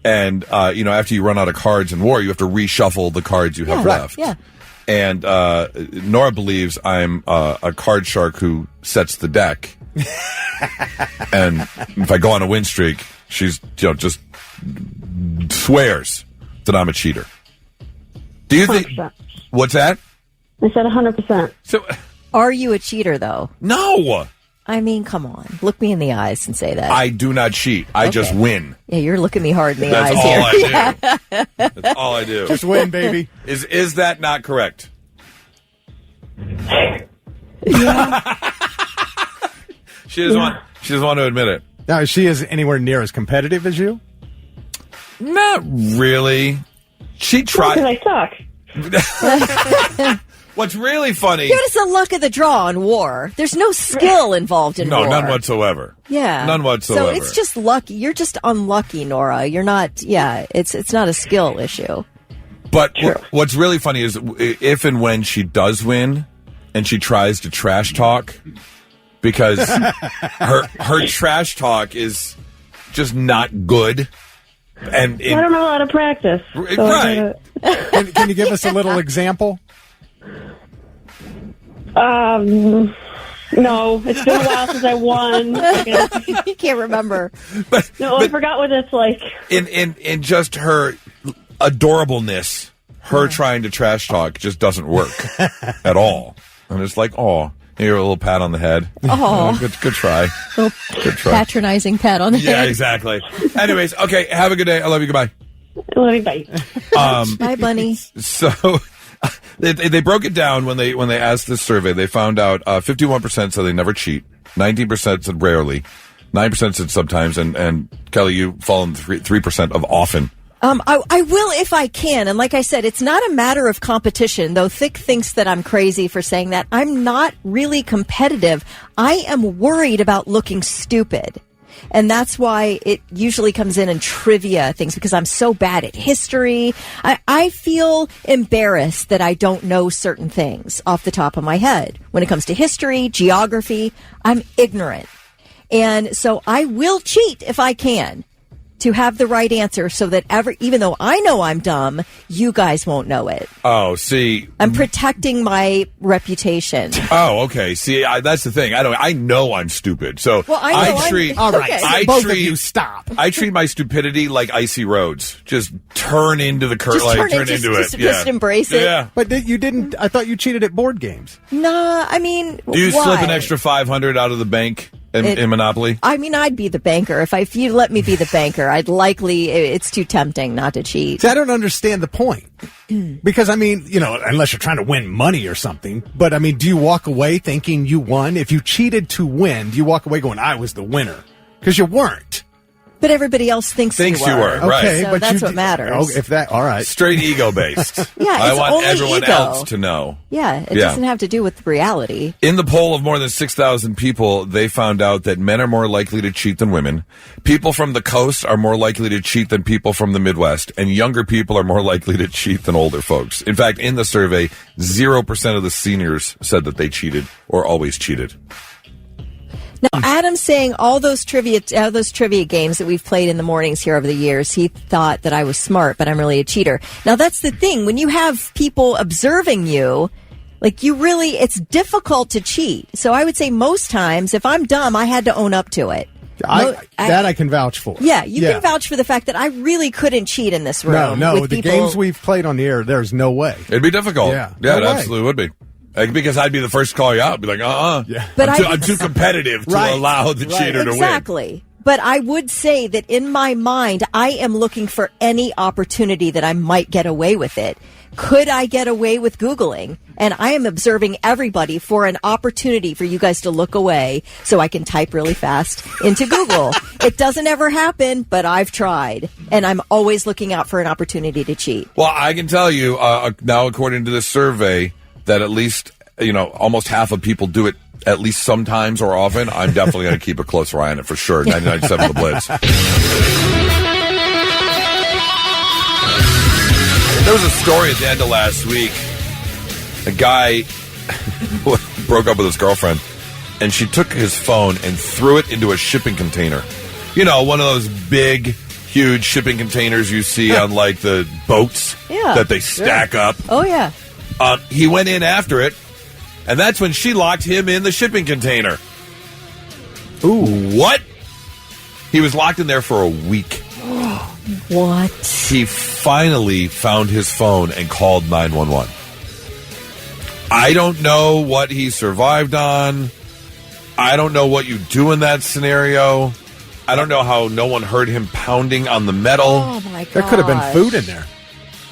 And, after you run out of cards in war, you have to reshuffle the cards you have left. Yeah. And Nora believes I'm a card shark who sets the deck. And if I go on a win streak, she's just swears that I'm a cheater. Do you think? What's that? I said 100%. So, are you a cheater, though? No. I mean, come on. Look me in the eyes and say that. I do not cheat. I just win. Yeah, you're looking me hard in the That's eyes all here. I do. That's all I do. Just win, baby. Is that not correct? She doesn't want to admit it. Now, is she anywhere near as competitive as you? Not really. She tried. Because I suck. What's really funny... Give us the luck of the draw in war. There's no skill involved in war. No, none whatsoever. Yeah. None whatsoever. So it's just lucky. You're just unlucky, Nora. You're not... Yeah, it's not a skill issue. But what's really funny is if and when she does win and she tries to trash talk, because her trash talk is just not good. And I don't know how to practice. Right. Can you give us a little example? No, it's been a while since I won. You can't remember. I forgot what it's like. In just her adorableness, her trying to trash talk just doesn't work at all. And it's like, here, a little pat on the head. Oh, good try. Good try. Patronizing pat on the head. Yeah, exactly. Anyways, okay, have a good day. I love you. Goodbye. I love you. Bye. Bye, bunny. So they broke it down when they asked this survey. They found out 51% said they never cheat, 19% said rarely, 9% said sometimes, and Kelly, you fall in 3% of often. I will if I can. And like I said, it's not a matter of competition, though Thick thinks that I'm crazy for saying that. I'm not really competitive. I am worried about looking stupid. And that's why it usually comes in trivia things, because I'm so bad at history. I feel embarrassed that I don't know certain things off the top of my head. When it comes to history, geography, I'm ignorant. And so I will cheat if I can, to have the right answer, so that even though I know I'm dumb, you guys won't know it. Oh, see, I'm protecting my reputation. Oh, okay. See, that's the thing. I know I'm stupid. So I treat. All right, I both treat, of you stop. I treat my stupidity like icy roads. Just turn into the current. Turn into it. Just embrace it. Yeah. But you didn't. I thought you cheated at board games. Nah, I mean, do you why? slip an extra 500 out of the bank in Monopoly? I mean, I'd be the banker. If you let me be the banker, it's too tempting not to cheat. See, I don't understand the point. Because, I mean, unless you're trying to win money or something. But, I mean, do you walk away thinking you won? If you cheated to win, do you walk away going, I was the winner? Because you weren't. But everybody else thinks you were. Right. Okay, so but that's what matters. All right. Straight ego based. Yeah, I want only everyone ego. else to know. Yeah, it doesn't have to do with reality. In the poll of more than 6,000 people, they found out that men are more likely to cheat than women. People from the coast are more likely to cheat than people from the Midwest. And younger people are more likely to cheat than older folks. In fact, in the survey, 0% of the seniors said that they cheated or always cheated. Now, Adam's saying all those trivia games that we've played in the mornings here over the years, he thought that I was smart, but I'm really a cheater. Now, that's the thing. When you have people observing you, it's difficult to cheat. So I would say most times, if I'm dumb, I had to own up to it. I can vouch for. Yeah, you can vouch for the fact that I really couldn't cheat in this room. No, with the people. games we've played on the air, there's no way. It'd be difficult. Yeah, it absolutely would be. Because I'd be the first to call you out. I'd be like, Yeah. But I'm too competitive to allow the cheater to win. Exactly. But I would say that in my mind, I am looking for any opportunity that I might get away with it. Could I get away with Googling? And I am observing everybody for an opportunity for you guys to look away so I can type really fast into Google. It doesn't ever happen, but I've tried. And I'm always looking out for an opportunity to cheat. Well, I can tell you now, according to this survey, that at least, almost half of people do it at least sometimes or often. I'm definitely going to keep a closer eye on it for sure. 99.7 The Blitz. There was a story at the end of last week. A guy broke up with his girlfriend, and she took his phone and threw it into a shipping container. One of those big huge shipping containers you see on like the boats that they stack up. Oh, yeah. He went in after it, and that's when she locked him in the shipping container. Ooh. What? He was locked in there for a week. What? He finally found his phone and called 911. I don't know what he survived on. I don't know what you do in that scenario. I don't know how no one heard him pounding on the metal. Oh, my God. There could have been food in there.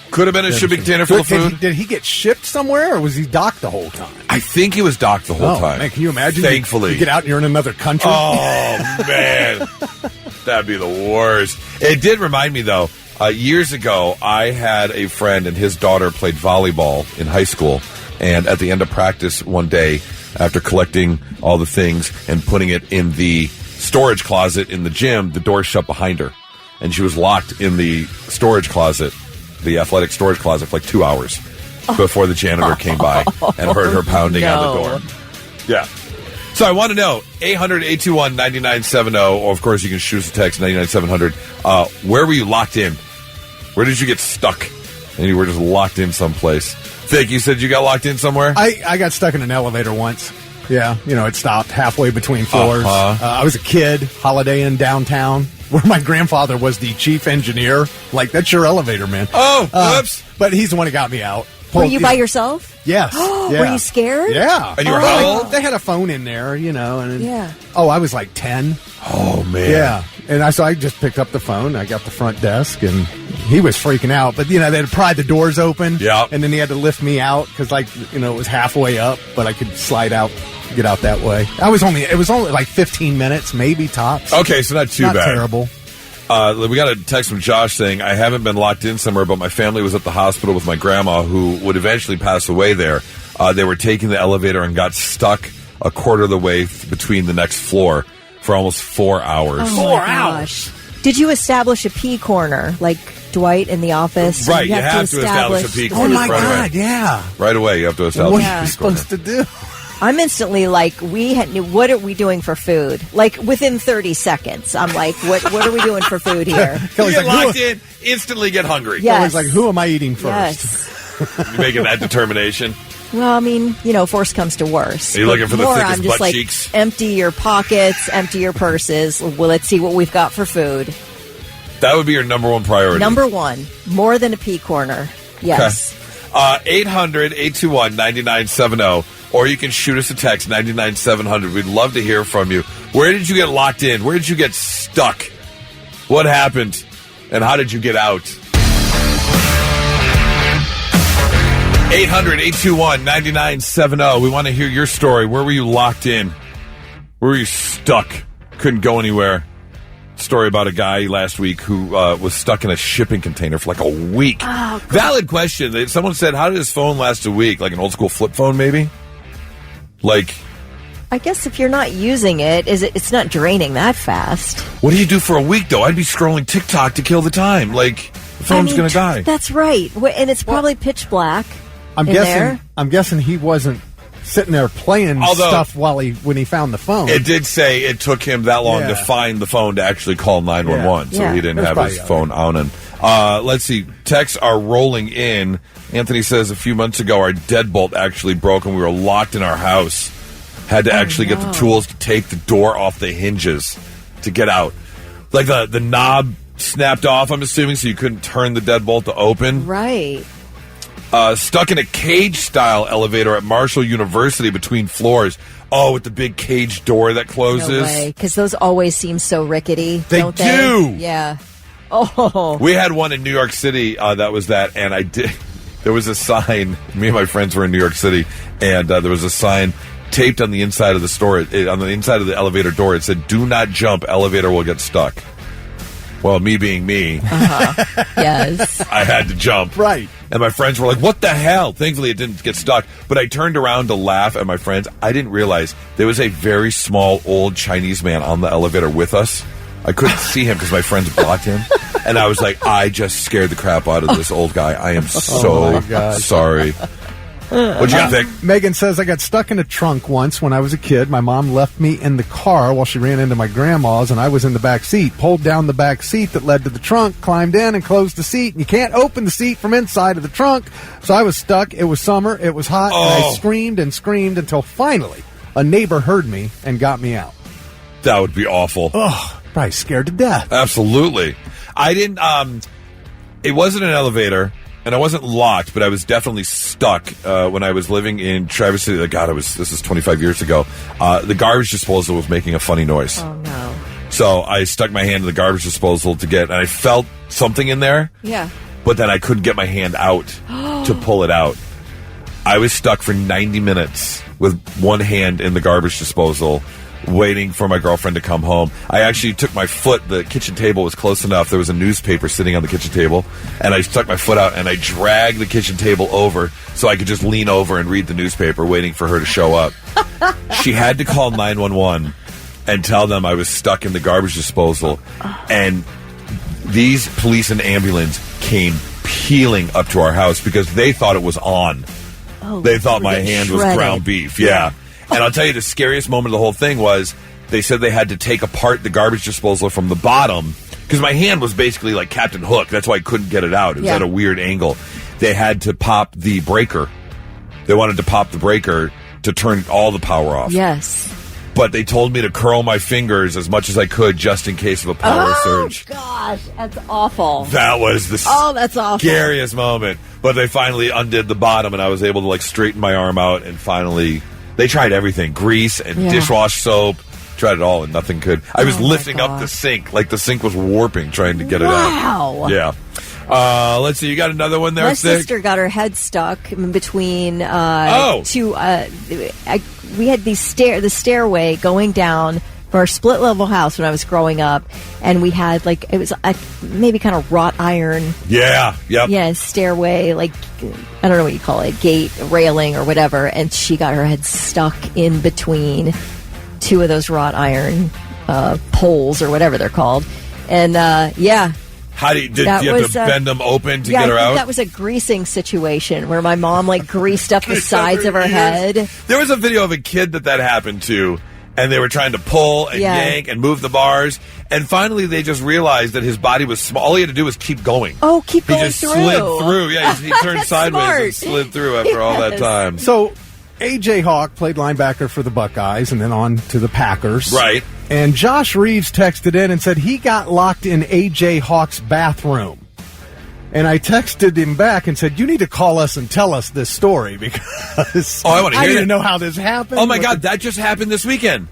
Could have been a shipping container full of food. Did he get shipped somewhere, or was he docked the whole time? I think he was docked the whole time. Man, can you imagine? Thankfully. You get out and you're in another country. Oh, man. That'd be the worst. It did remind me, though, years ago, I had a friend and his daughter played volleyball in high school. And at the end of practice one day, after collecting all the things and putting it in the storage closet in the gym, the door shut behind her. And she was locked in the storage closet, the athletic storage closet, for like 2 hours before the janitor came by and heard her pounding on the door. Yeah. So I want to know, 800-821-9970, or of course you can shoot us a text, 99700. Where were you locked in? Where did you get stuck? And you were just locked in someplace. Vic, you said you got locked in somewhere? I got stuck in an elevator once. Yeah, it stopped halfway between floors. I was a kid, Holiday Inn downtown, where my grandfather was the chief engineer. Like, that's your elevator, man. Oh, whoops. But he's the one who got me out. Were you by yourself? Yes. Were you scared? Yeah. And you were how old? They had a phone in there, and yeah. Oh, I was like 10. Oh, man. Yeah. And so I just picked up the phone. I got the front desk, and he was freaking out. But, they had pried the doors open. Yeah. And then he had to lift me out because, it was halfway up, but I could slide out, get out that way. It was only like 15 minutes, maybe tops. Okay, so not too bad. Terrible. We got a text from Josh saying, I haven't been locked in somewhere, but my family was at the hospital with my grandma, who would eventually pass away there. They were taking the elevator and got stuck a quarter of the way between the next floor for almost 4 hours. Oh, 4 hours. Did you establish a pee corner like Dwight in The Office? Right, you have to establish a pee corner. Oh, my God, yeah. Right away, you have to establish a pee corner. What are you supposed to do? I'm instantly like, what are we doing for food? Like, within 30 seconds, I'm like, what are we doing for food here? You get locked in, instantly get hungry. Yes. Kelly's like, who am I eating first? Yes. You're making that determination. Well, I mean, worse comes to worse. Are you looking for the thickest I'm just butt like, cheeks? Empty your pockets, empty your purses. Well, let's see what we've got for food. That would be your number one priority. Number one, more than a pee corner. Yes. Okay. 800-821-9970, or you can shoot us a text, 99700. We'd love to hear from you. Where did you get locked in? Where did you get stuck? What happened? And how did you get out? 800-821-9970. We want to hear your story. Where were you locked in? Where were you stuck? Couldn't go anywhere. Story about a guy last week who was stuck in a shipping container for like a week. Oh, Valid question. Someone said, how did his phone last a week? Like an old school flip phone, maybe? Like, I guess if you're not using it, it's not draining that fast. what do you do for a week, though? I'd be scrolling TikTok to kill the time. Like, the phone's going to die. That's right. And it's probably pitch black. I'm guessing he wasn't sitting there playing stuff when he found the phone. It did say it took him that long to find the phone to actually call 911, so he didn't have his phone on him. Let's see. Texts are rolling in. Anthony says a few months ago our deadbolt actually broke and we were locked in our house. Had to actually get the tools to take the door off the hinges to get out. Like the knob snapped off, I'm assuming, so you couldn't turn the deadbolt to open. Right. Stuck in a cage-style elevator at Marshall University between floors. Oh, with the big cage door that closes. No way, because those always seem so rickety, don't they? They do! Yeah. Oh. We had one in New York City that was that, and there was a sign. Me and my friends were in New York City, and there was a sign taped on the inside of the store, on the inside of the elevator door. It said, "Do not jump, elevator will get stuck." Well, me being me, yes, I had to jump. Right. And my friends were like, what the hell? Thankfully, it didn't get stuck. But I turned around to laugh at my friends. I didn't realize there was a very small, old Chinese man on the elevator with us. I couldn't see him because my friends blocked him. And I was like, I just scared the crap out of this old guy. I am so sorry. What you got, Vic? Megan says, I got stuck in a trunk once when I was a kid. My mom left me in the car while she ran into my grandma's, and I was in the back seat. Pulled down the back seat that led to the trunk, climbed in and closed the seat. You can't open the seat from inside of the trunk, so I was stuck. It was summer. It was hot, and I screamed and screamed until finally a neighbor heard me and got me out. That would be awful. Oh, probably scared to death. Absolutely. I didn't, it wasn't an elevator, and I wasn't locked, but I was definitely stuck when I was living in Traverse City. God, this is 25 years ago. The garbage disposal was making a funny noise. Oh, no. So I stuck my hand in the garbage disposal and I felt something in there. Yeah. But then I couldn't get my hand out to pull it out. I was stuck for 90 minutes with one hand in the garbage disposal, waiting for my girlfriend to come home. I actually took my foot. The kitchen table was close enough. There was a newspaper sitting on the kitchen table, and I stuck my foot out, and I dragged the kitchen table over so I could just lean over and read the newspaper, waiting for her to show up. She had to call 911 and tell them I was stuck in the garbage disposal, and these police and ambulance came peeling up to our house because they thought it was on. Oh, they thought my hand was ground beef. Yeah. And I'll tell you, the scariest moment of the whole thing was they said they had to take apart the garbage disposal from the bottom because my hand was basically like Captain Hook. That's why I couldn't get it out. It was at a weird angle. They had to pop the breaker. They wanted to pop the breaker to turn all the power off. Yes. But they told me to curl my fingers as much as I could just in case of a power surge. Oh, gosh. That's awful. That was the that's awful. scariest moment. But they finally undid the bottom, and I was able to like straighten my arm out and finally... They tried everything, grease and dishwash soap, tried it all, and nothing could. I was lifting up the sink, like the sink was warping, trying to get it out. Wow. Yeah. Let's see, you got another one there, My Sig? sister got her head stuck in between two... we had the stairway going down for our split-level house when I was growing up, and we had, like, it was maybe kind of wrought iron. Yeah, yep. Yeah, stairway, like, I don't know what you call it, gate, railing, or whatever, and she got her head stuck in between two of those wrought iron poles, or whatever they're called. And, How did you have to bend them open to get her I think out? that was a greasing situation where my mom, like, greased up the sides of her head. There was a video of a kid that happened to, and they were trying to pull and yank and move the bars, and finally they just realized that his body was small. All he had to do was keep going. Oh, keep going He just through. slid through. Yeah, he turned sideways smart. and slid through after all that time. So, A.J. Hawk played linebacker for the Buckeyes and then on to the Packers. Right. And Josh Reeves texted in and said he got locked in A.J. Hawk's bathroom. And I texted him back and said, you need to call us and tell us this story because I want to hear need it. to know how this happened. Oh, my God, that just happened this weekend.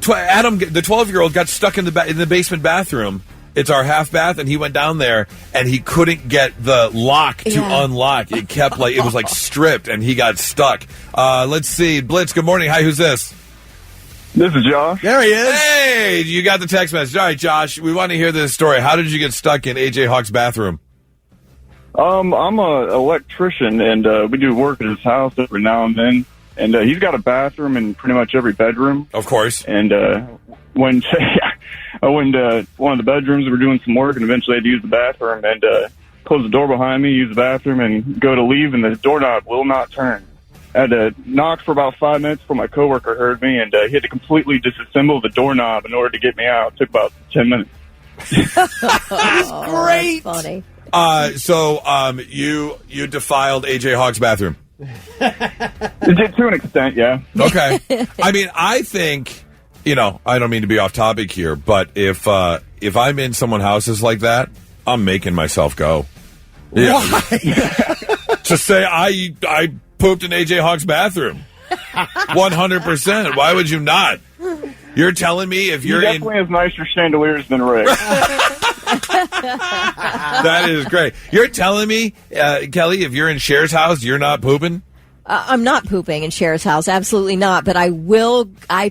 Adam, the 12-year-old, got stuck in the basement bathroom. It's our half bath, and he went down there, and he couldn't get the lock to unlock. It kept it was like stripped, and he got stuck. Let's see. Blitz, good morning. Hi, who's this? This is Josh. There he is. Hey, you got the text message. All right, Josh, we want to hear this story. How did you get stuck in A.J. Hawk's bathroom? I'm an electrician, and we do work at his house every now and then. And he's got a bathroom in pretty much every bedroom. Of course. And when I went to one of the bedrooms, we were doing some work, and eventually I had to use the bathroom and close the door behind me, use the bathroom, and go to leave, and the doorknob will not turn. I had to knock for about 5 minutes before my coworker heard me, and he had to completely disassemble the doorknob in order to get me out. It took about 10 minutes. That's great. That's funny. So you defiled A.J. Hawk's bathroom. To an extent, yeah. Okay. I mean, I think, I don't mean to be off topic here, but if I'm in someone's houses like that, I'm making myself go. Yeah. Why? To say I pooped in A.J. Hawk's bathroom. 100%. Why would you not? You're telling me if you're definitely has nicer chandeliers than Rick. That is great. You're telling me, Kelly, if you're in Cher's house, you're not pooping? I'm not pooping in Cher's house. Absolutely not. But I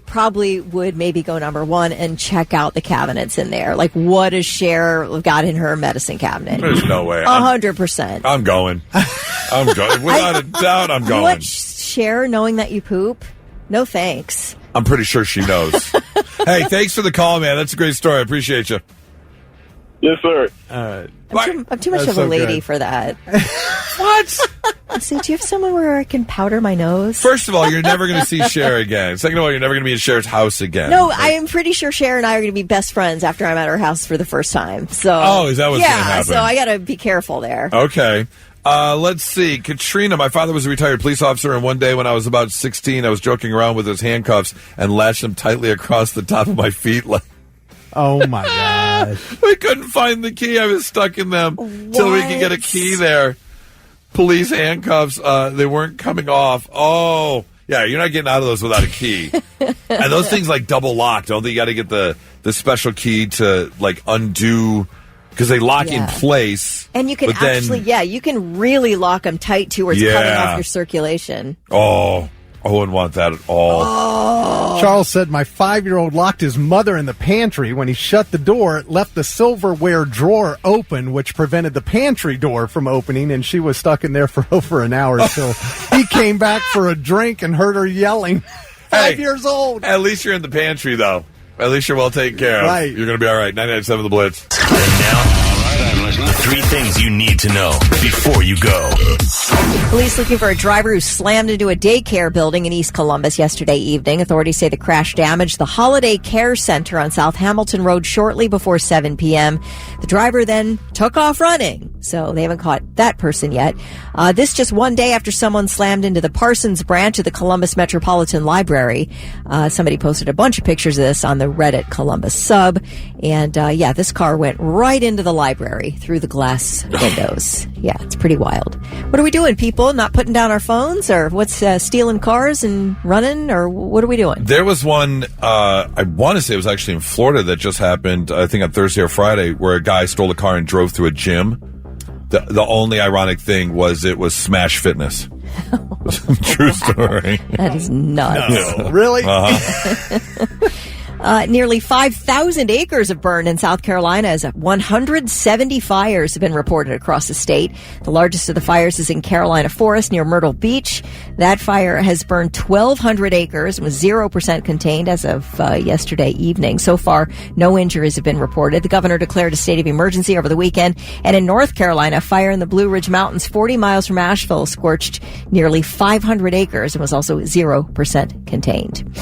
probably would maybe go number one and check out the cabinets in there. Like, what has Cher got in her medicine cabinet? There's no way. 100%. I'm going. I'm going. Without a doubt, I'm going. What, Cher, knowing that you poop? No thanks. I'm pretty sure she knows. Hey, thanks for the call, man. That's a great story. I appreciate you. Yes, sir. I'm too much of a lady for that. What? See, do you have someone where I can powder my nose? First of all, you're never going to see Cher again. Second of all, you're never going to be at Cher's house again. No, I am pretty sure Cher and I are going to be best friends after I'm at her house for the first time. So, is that what's going to happen? So I got to be careful there. Okay. Let's see. Katrina, my father was a retired police officer, and one day when I was about 16, I was joking around with his handcuffs and lashed them tightly across the top of my feet. Oh, my gosh. We couldn't find the key. I was stuck in them till we could get a key there. Police handcuffs, they weren't coming off. Oh, yeah, you're not getting out of those without a key. And those things like double lock, don't they? You got to get the special key to like undo, because they lock in place. And you can you can really lock them tight too, where it's cutting off your circulation. Oh, I wouldn't want that at all. Oh. Charles said my 5-year-old locked his mother in the pantry. When he shut the door, it left the silverware drawer open, which prevented the pantry door from opening, and she was stuck in there for over an hour until he came back for a drink and heard her yelling. 5 years old. At least you're in the pantry, though. At least you're well taken care of. Right. You're going to be all right. 99.7 The Blitz. And now, the 3 things you need to know before you go. Police looking for a driver who slammed into a daycare building in East Columbus yesterday evening. Authorities say the crash damaged the Holiday Care Center on South Hamilton Road shortly before 7 p.m. The driver then took off running, so they haven't caught that person yet. This just one day after someone slammed into the Parsons branch of the Columbus Metropolitan Library. Somebody posted a bunch of pictures of this on the Reddit Columbus sub, and this car went right into the library through the glass windows. Yeah, it's pretty wild. What are we doing, people? Not putting down our phones, or what's stealing cars and running, or what are we doing? There was one, I want to say it was actually in Florida that just happened, I think on Thursday or Friday, where a guy stole a car and drove through a gym. The only ironic thing was it was Smash Fitness. True story. That is nuts. No. Really? Nearly 5,000 acres have burned in South Carolina as 170 fires have been reported across the state. The largest of the fires is in Carolina Forest near Myrtle Beach. That fire has burned 1,200 acres and was 0% contained as of yesterday evening. So far, no injuries have been reported. The governor declared a state of emergency over the weekend. And in North Carolina, a fire in the Blue Ridge Mountains 40 miles from Asheville scorched nearly 500 acres and was also 0% contained.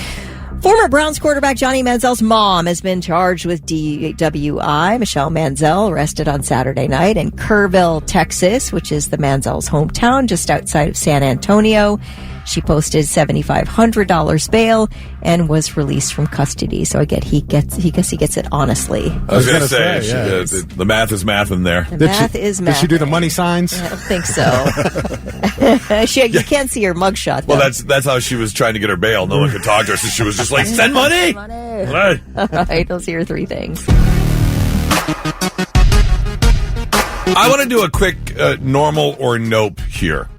Former Browns quarterback Johnny Manziel's mom has been charged with DWI. Michelle Manziel arrested on Saturday night in Kerrville, Texas, which is the Manziel's hometown just outside of San Antonio. She posted $7,500 bail and was released from custody. So I guess he gets it honestly. I was going to say, the math is math in there. The math is math. Did she do the money signs? I don't think so. You can't see her mugshot, though. Well, that's how she was trying to get her bail. No one could talk to her, so she was just like, send money! Right. All right, those are your 3 things. I want to do a quick normal or nope here,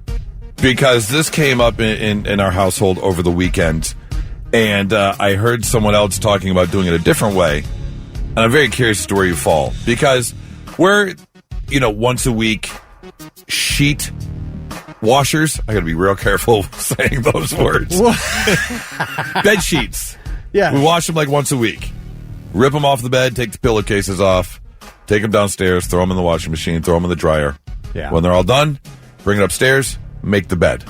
because this came up in our household over the weekend, and I heard someone else talking about doing it a different way, and I'm very curious as to where you fall, because we're, once a week sheet washers. I got to be real careful saying those words. Bed sheets. Yeah. We wash them like once a week. Rip them off the bed, take the pillowcases off, take them downstairs, throw them in the washing machine, throw them in the dryer. Yeah. When they're all done, bring it upstairs, make the bed.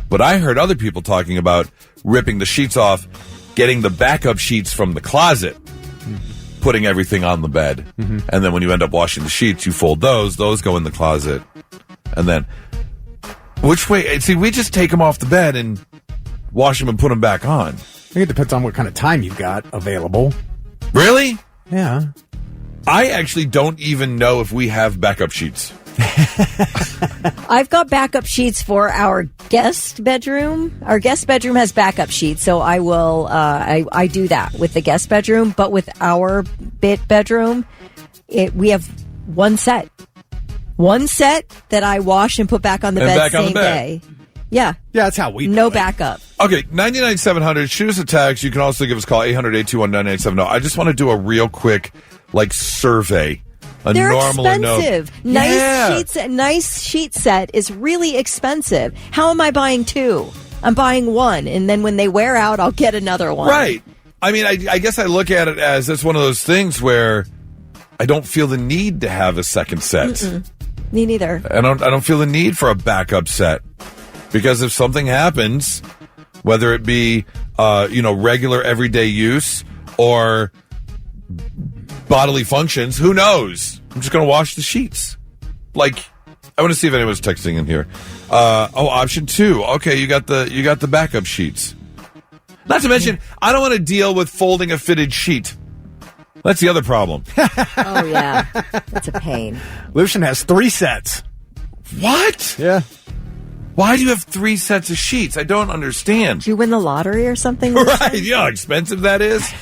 But I heard other people talking about ripping the sheets off, getting the backup sheets from the closet, putting everything on the bed. Mm-hmm. And then when you end up washing the sheets, you fold those go in the closet. And then, which way? See, we just take them off the bed and wash them and put them back on. I think it depends on what kind of time you've got available. Really? Yeah. I actually don't even know if we have backup sheets. I've got backup sheets for our guest bedroom. Our guest bedroom has backup sheets, so I will. I do that with the guest bedroom, but with our bedroom, we have one set that I wash and put back on the bed same day. Yeah, that's how we do no it. Backup. Okay, 99-700. Shoot us a text. You can also give us a call 800-821-9970. I just want to do a real quick survey. They're expensive. Nice sheet set is really expensive. How am I buying 2? I'm buying 1, and then when they wear out, I'll get another one. Right. I mean, I guess I look at it as it's one of those things where, I don't feel the need to have a second set. Mm-mm. Me neither. I don't feel the need for a backup set, because if something happens, whether it be regular everyday use or bodily functions, who knows? I'm just going to wash the sheets. Like, I want to see if anyone's texting in here. Option 2. Okay, you got the backup sheets. Not to mention, I don't want to deal with folding a fitted sheet. That's the other problem. Oh, yeah. That's a pain. Lucian has 3 sets. What? Yeah. Why do you have 3 sets of sheets? I don't understand. Did you win the lottery or something? Right. You know how expensive that is?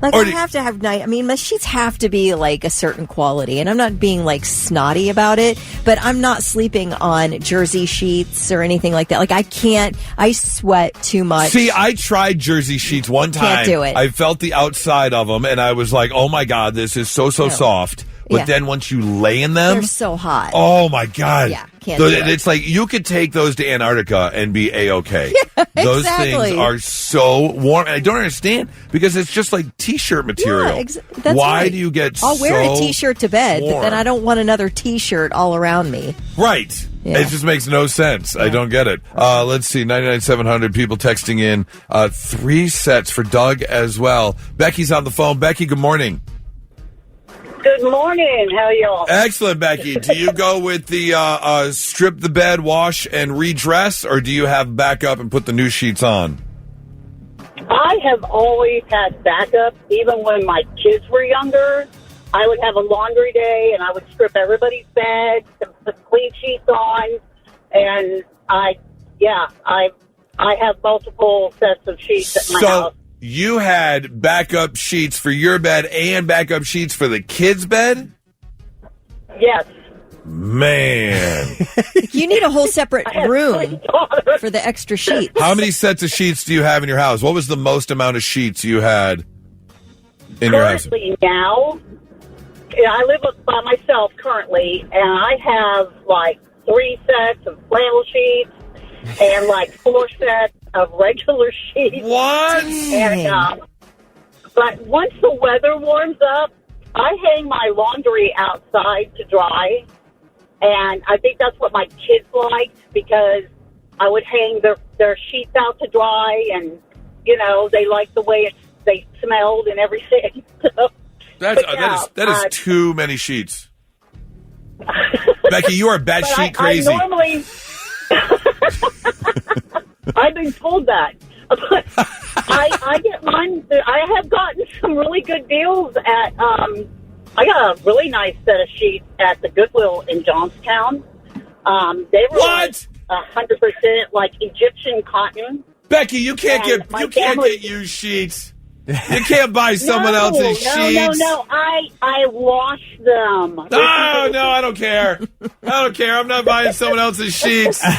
Like, I have to have night. I mean, my sheets have to be like a certain quality, and I'm not being like snotty about it, but I'm not sleeping on jersey sheets or anything like that. Like, I sweat too much. See, I tried jersey sheets one time. Can't do it. I felt the outside of them, and I was like, oh my God, this is so soft. But then once you lay in them, they're so hot. Oh my God. Yeah, can't do it. It's like you could take those to Antarctica and be A-okay. Yeah, those exactly. things are so warm. And I don't understand, because it's just like T-shirt material. Yeah, that's Why right. do you get I'll wear so a T-shirt to bed, but warm? then I don't want another T-shirt all around me. Right. Yeah. It just makes no sense. I don't get it. Let's see. 99,700 people texting in. 3 sets for Doug as well. Becky's on the phone. Becky, good morning. Good morning. How y'all? Excellent, Becky. Do you go with the strip the bed, wash, and redress, or do you have backup and put the new sheets on? I have always had backup. Even when my kids were younger, I would have a laundry day, and I would strip everybody's bed, put clean sheets on, and I have multiple sets of sheets at my house. You had backup sheets for your bed and backup sheets for the kids' bed? Yes. Man. You need a whole separate room for the extra sheets. How many sets of sheets do you have in your house? What was the most amount of sheets you had in your house? Currently now, I live by myself currently, and I have like 3 sets of flannel sheets and like 4 sets of regular sheets. What? And, but once the weather warms up, I hang my laundry outside to dry, and I think that's what my kids liked, because I would hang their sheets out to dry, and they liked the way they smelled and everything. That is too many sheets. Becky, you are batshit crazy. I normally I've been told that. But I get mine. I have gotten some really good deals at. I got a really nice set of sheets at the Goodwill in Johnstown. They were what? 100% like Egyptian cotton. Becky, you can't get used sheets. You can't buy someone else's sheets. No. I wash them. No, I don't care. I'm not buying someone else's sheets. No.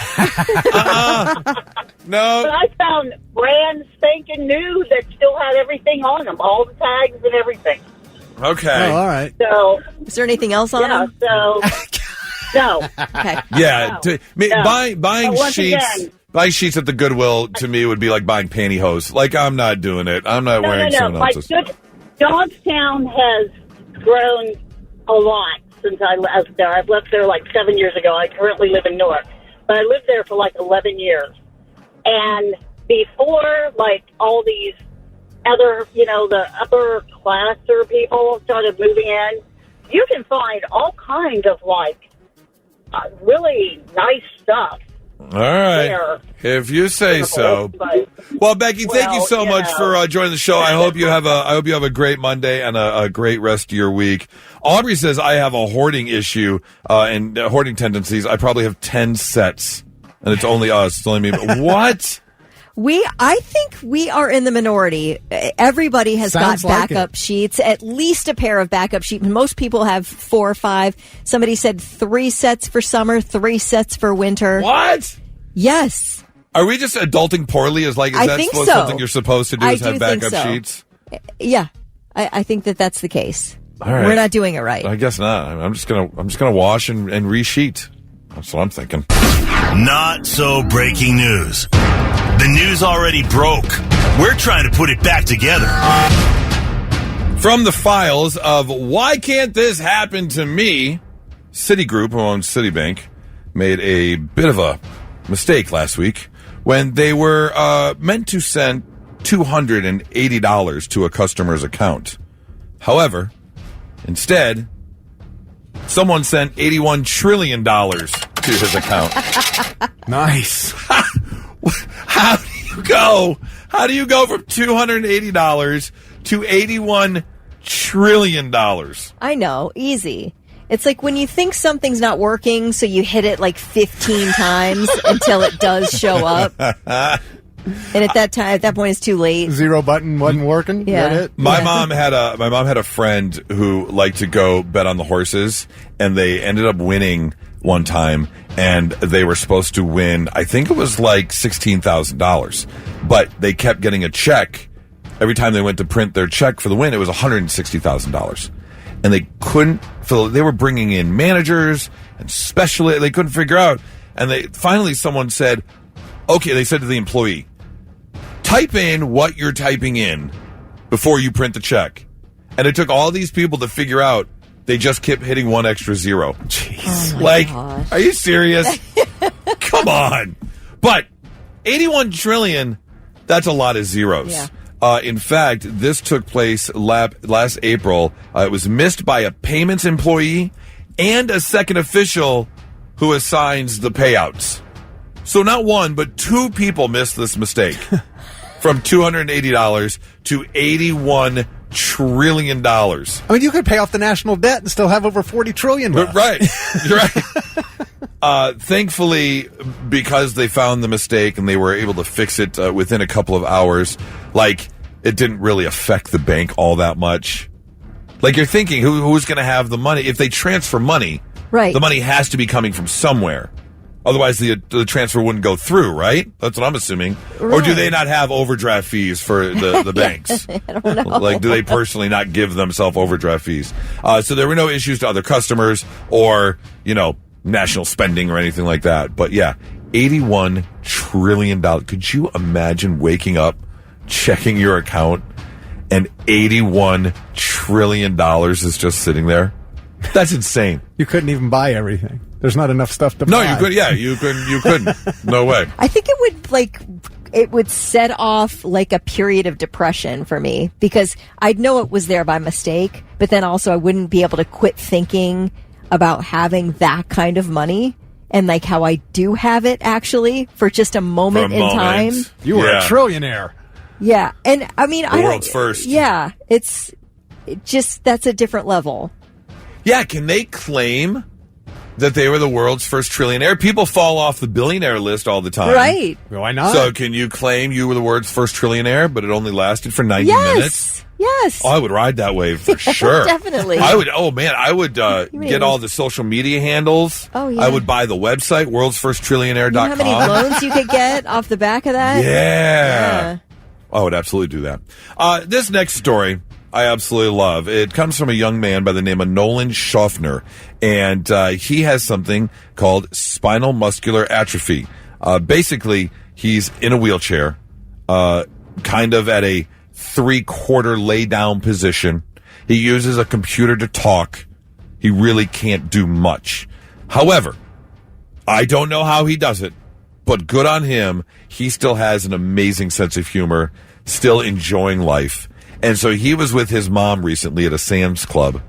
But I found brand spanking new that still had everything on them, all the tags and everything. Okay. Oh, all right. So, is there anything else on them? So, no. Okay. Yeah. No. Buying sheets. Again, buying sheets at the Goodwill to me would be like buying pantyhose. Like, I'm not doing it. I'm not wearing someone else's. Johnstown has grown a lot since I left there. I've left there like 7 years ago. I currently live in Newark, but I lived there for like 11 years. And before, like, all these other, the upper class people started moving in, you can find all kinds of, like, really nice stuff. All right. If you say so. Well, Becky, thank you so much for joining the show. I hope you have a great Monday and a great rest of your week. Aubrey says I have a hoarding issue and hoarding tendencies. I probably have 10 sets, and it's only us. It's only me. But what? I think we are in the minority. Everybody has got backup sheets, at least a pair of backup sheets. Most people have 4 or 5. Somebody said 3 sets for summer, 3 sets for winter. What? Yes. Are we just adulting poorly? Is that something you're supposed to do? Is have backup sheets? Yeah, I think that's the case. All right. We're not doing it right. I guess not. I'm just gonna wash and resheet. That's what I'm thinking. Not so breaking news. The news already broke. We're trying to put it back together. From the files of Why Can't This Happen to Me, Citigroup, who owns Citibank, made a bit of a mistake last week when they were meant to send $280 to a customer's account. However, instead, someone sent $81 trillion to his account. Nice. How do you go? How do you go from $280 to $81 trillion? I know, easy. It's like when you think something's not working, so you hit it like 15 times until it does show up. And at that point, it's too late. Zero button wasn't working. Yeah. Is that it? My mom had a friend who liked to go bet on the horses, and they ended up winning one time, and they were supposed to win, I think it was like $16,000, but they kept getting a check. Every time they went to print their check for the win, it was $160,000. And they couldn't fill it. They were bringing in managers and specialists. They couldn't figure out. And finally someone said, okay, they said to the employee, type in what you're typing in before you print the check. And it took all these people to figure out they just kept hitting one extra zero. Jeez. Are you serious? Come on. But 81 trillion, that's a lot of zeros. Yeah. In fact, this took place last April. It was missed by a payments employee and a second official who assigns the payouts. So not one, but two people missed this mistake. From $280 to $81 trillion. I mean, you could pay off the national debt and still have over $40 trillion left. Right. You're right. Thankfully, because they found the mistake and they were able to fix it within a couple of hours, like, it didn't really affect the bank all that much. Like, you're thinking, who's going to have the money? If they transfer money, right, the money has to be coming from somewhere. Otherwise, the transfer wouldn't go through, right? That's what I'm assuming. Right. Or do they not have overdraft fees for the banks? I don't know. Like, do they personally not give themselves overdraft fees? So there were no issues to other customers or, national spending or anything like that. But yeah, $81 trillion. Could you imagine waking up, checking your account, and $81 trillion is just sitting there? That's insane. You couldn't even buy everything. There's not enough stuff to buy. No, you could. Yeah, you couldn't. No way. I think it would set off like a period of depression for me because I'd know it was there by mistake, but then also I wouldn't be able to quit thinking about having that kind of money and like how I do have it actually for just a moment in time. You were a trillionaire. Yeah, and I mean, the world's first. Yeah, that's a different level. Yeah, can they claim that they were the world's first trillionaire? People fall off the billionaire list all the time. Right. Why not? So can you claim you were the world's first trillionaire, but it only lasted for 90 minutes? Yes. Oh, I would ride that wave for sure. Definitely. I would get all the social media handles. Oh, yeah. I would buy the website, worldsfirsttrillionaire.com. You know how many loans you could get off the back of that? Yeah. I would absolutely do that. This next story I absolutely love. It comes from a young man by the name of Nolan Schaffner, and he has something called spinal muscular atrophy. Basically, he's in a wheelchair, kind of at a 3/4 lay down position. He uses a computer to talk. He really can't do much. However, I don't know how he does it, but good on him. He still has an amazing sense of humor, still enjoying life. And so he was with his mom recently at a Sam's Club,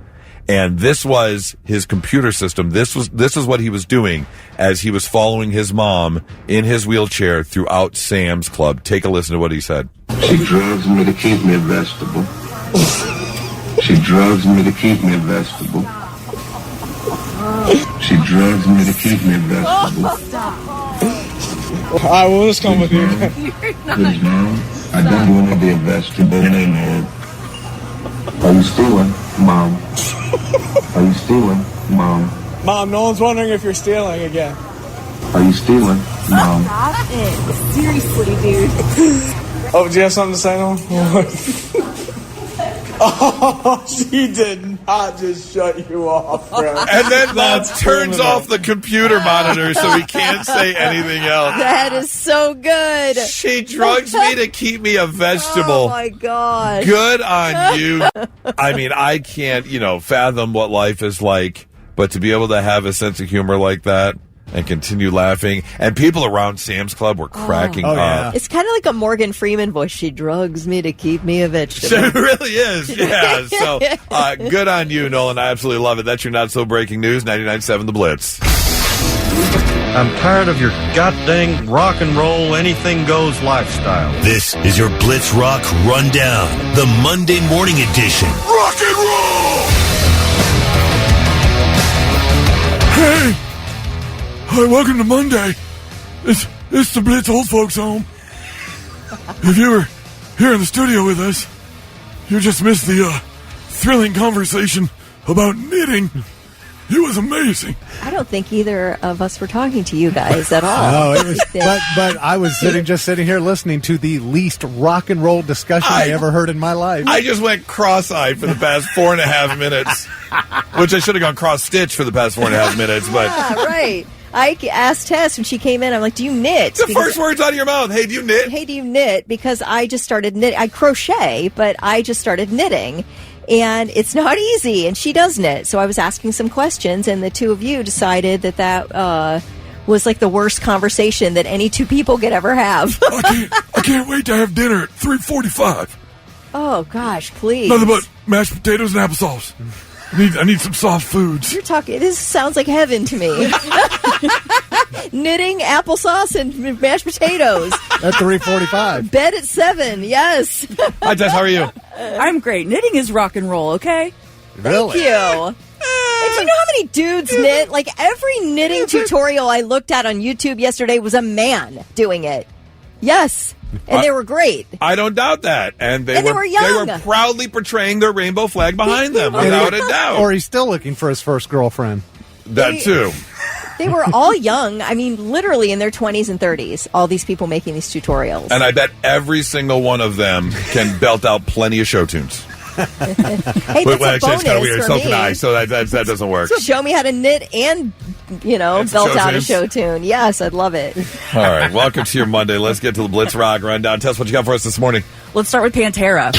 and this was his computer system. This is what he was doing as he was following his mom in his wheelchair throughout Sam's Club. Take a listen to what he said. She drugs me to keep me vegetable. She drugs me to keep me vegetable. She drugs me to keep me vegetable. I will just come with you. Please, Mom. I don't want to be a vegetable anymore. Are you stealing, Mom? Are you stealing, Mom? Mom, no one's wondering if you're stealing again. Are you stealing, Mom? Stop it. Seriously, dude. Oh, do you have something to say, Nolan? Oh, she did not just shut you off, bro. And then Mom turns off the computer monitor so he can't say anything else. That is so good. She drugs me to keep me a vegetable. Oh, my God. Good on you. I mean, I can't, fathom what life is like, but to be able to have a sense of humor like that and continue laughing. And people around Sam's Club were cracking up. It's kind of like a Morgan Freeman voice. She drugs me to keep me a vegetable. It really is, yeah. So good on you, Nolan. I absolutely love it. That's your Not So Breaking News, 99.7 The Blitz. I'm tired of your goddamn rock and roll, anything goes lifestyle. This is your Blitz Rock Rundown, the Monday morning edition. Rock and roll! Hey! Hi, welcome to Monday. It's the Blitz Old Folks Home. If you were here in the studio with us, you just missed the thrilling conversation about knitting. It was amazing. I don't think either of us were talking to you guys at all. No, it was. But I was sitting here listening to the least rock and roll discussion I ever heard in my life. I just went cross-eyed for the past 4.5 minutes, which I should have gone cross-stitch for the past 4.5 minutes. But yeah, right. I asked Tess when she came in, I'm like, do you knit? The first words out of your mouth, hey, do you knit? Hey, do you knit? Because I just started knitting. I crochet, but I just started knitting. And it's not easy, and she does knit. So I was asking some questions, and the two of you decided that was like the worst conversation that any two people could ever have. I can't wait to have dinner at 3:45. Oh, gosh, please. Nothing but mashed potatoes and applesauce. I need some soft foods. You're talking. This sounds like heaven to me. Knitting, applesauce, and mashed potatoes at 3:45. Bed at 7. Yes. Hi, Tess. How are you? I'm great. Knitting is rock and roll. Okay. Really? Thank you. And do you know how many dudes knit? Like every knitting tutorial I looked at on YouTube yesterday was a man doing it. Yes. And they were great. I don't doubt that. And they were young. They were proudly portraying their rainbow flag behind them, without a doubt. Or he's still looking for his first girlfriend. That too. They were all young. I mean, literally in their 20s and 30s, all these people making these tutorials. And I bet every single one of them can belt out plenty of show tunes. Hey, that's a bonus it's kind of weird. for So me. can I. So that doesn't work. So show me how to knit and, belt out a show tune. Yes, I'd love it. All right. Welcome to your Monday. Let's get to the Blitz Rock Rundown. Tess, what you got for us this morning? Let's start with Pantera.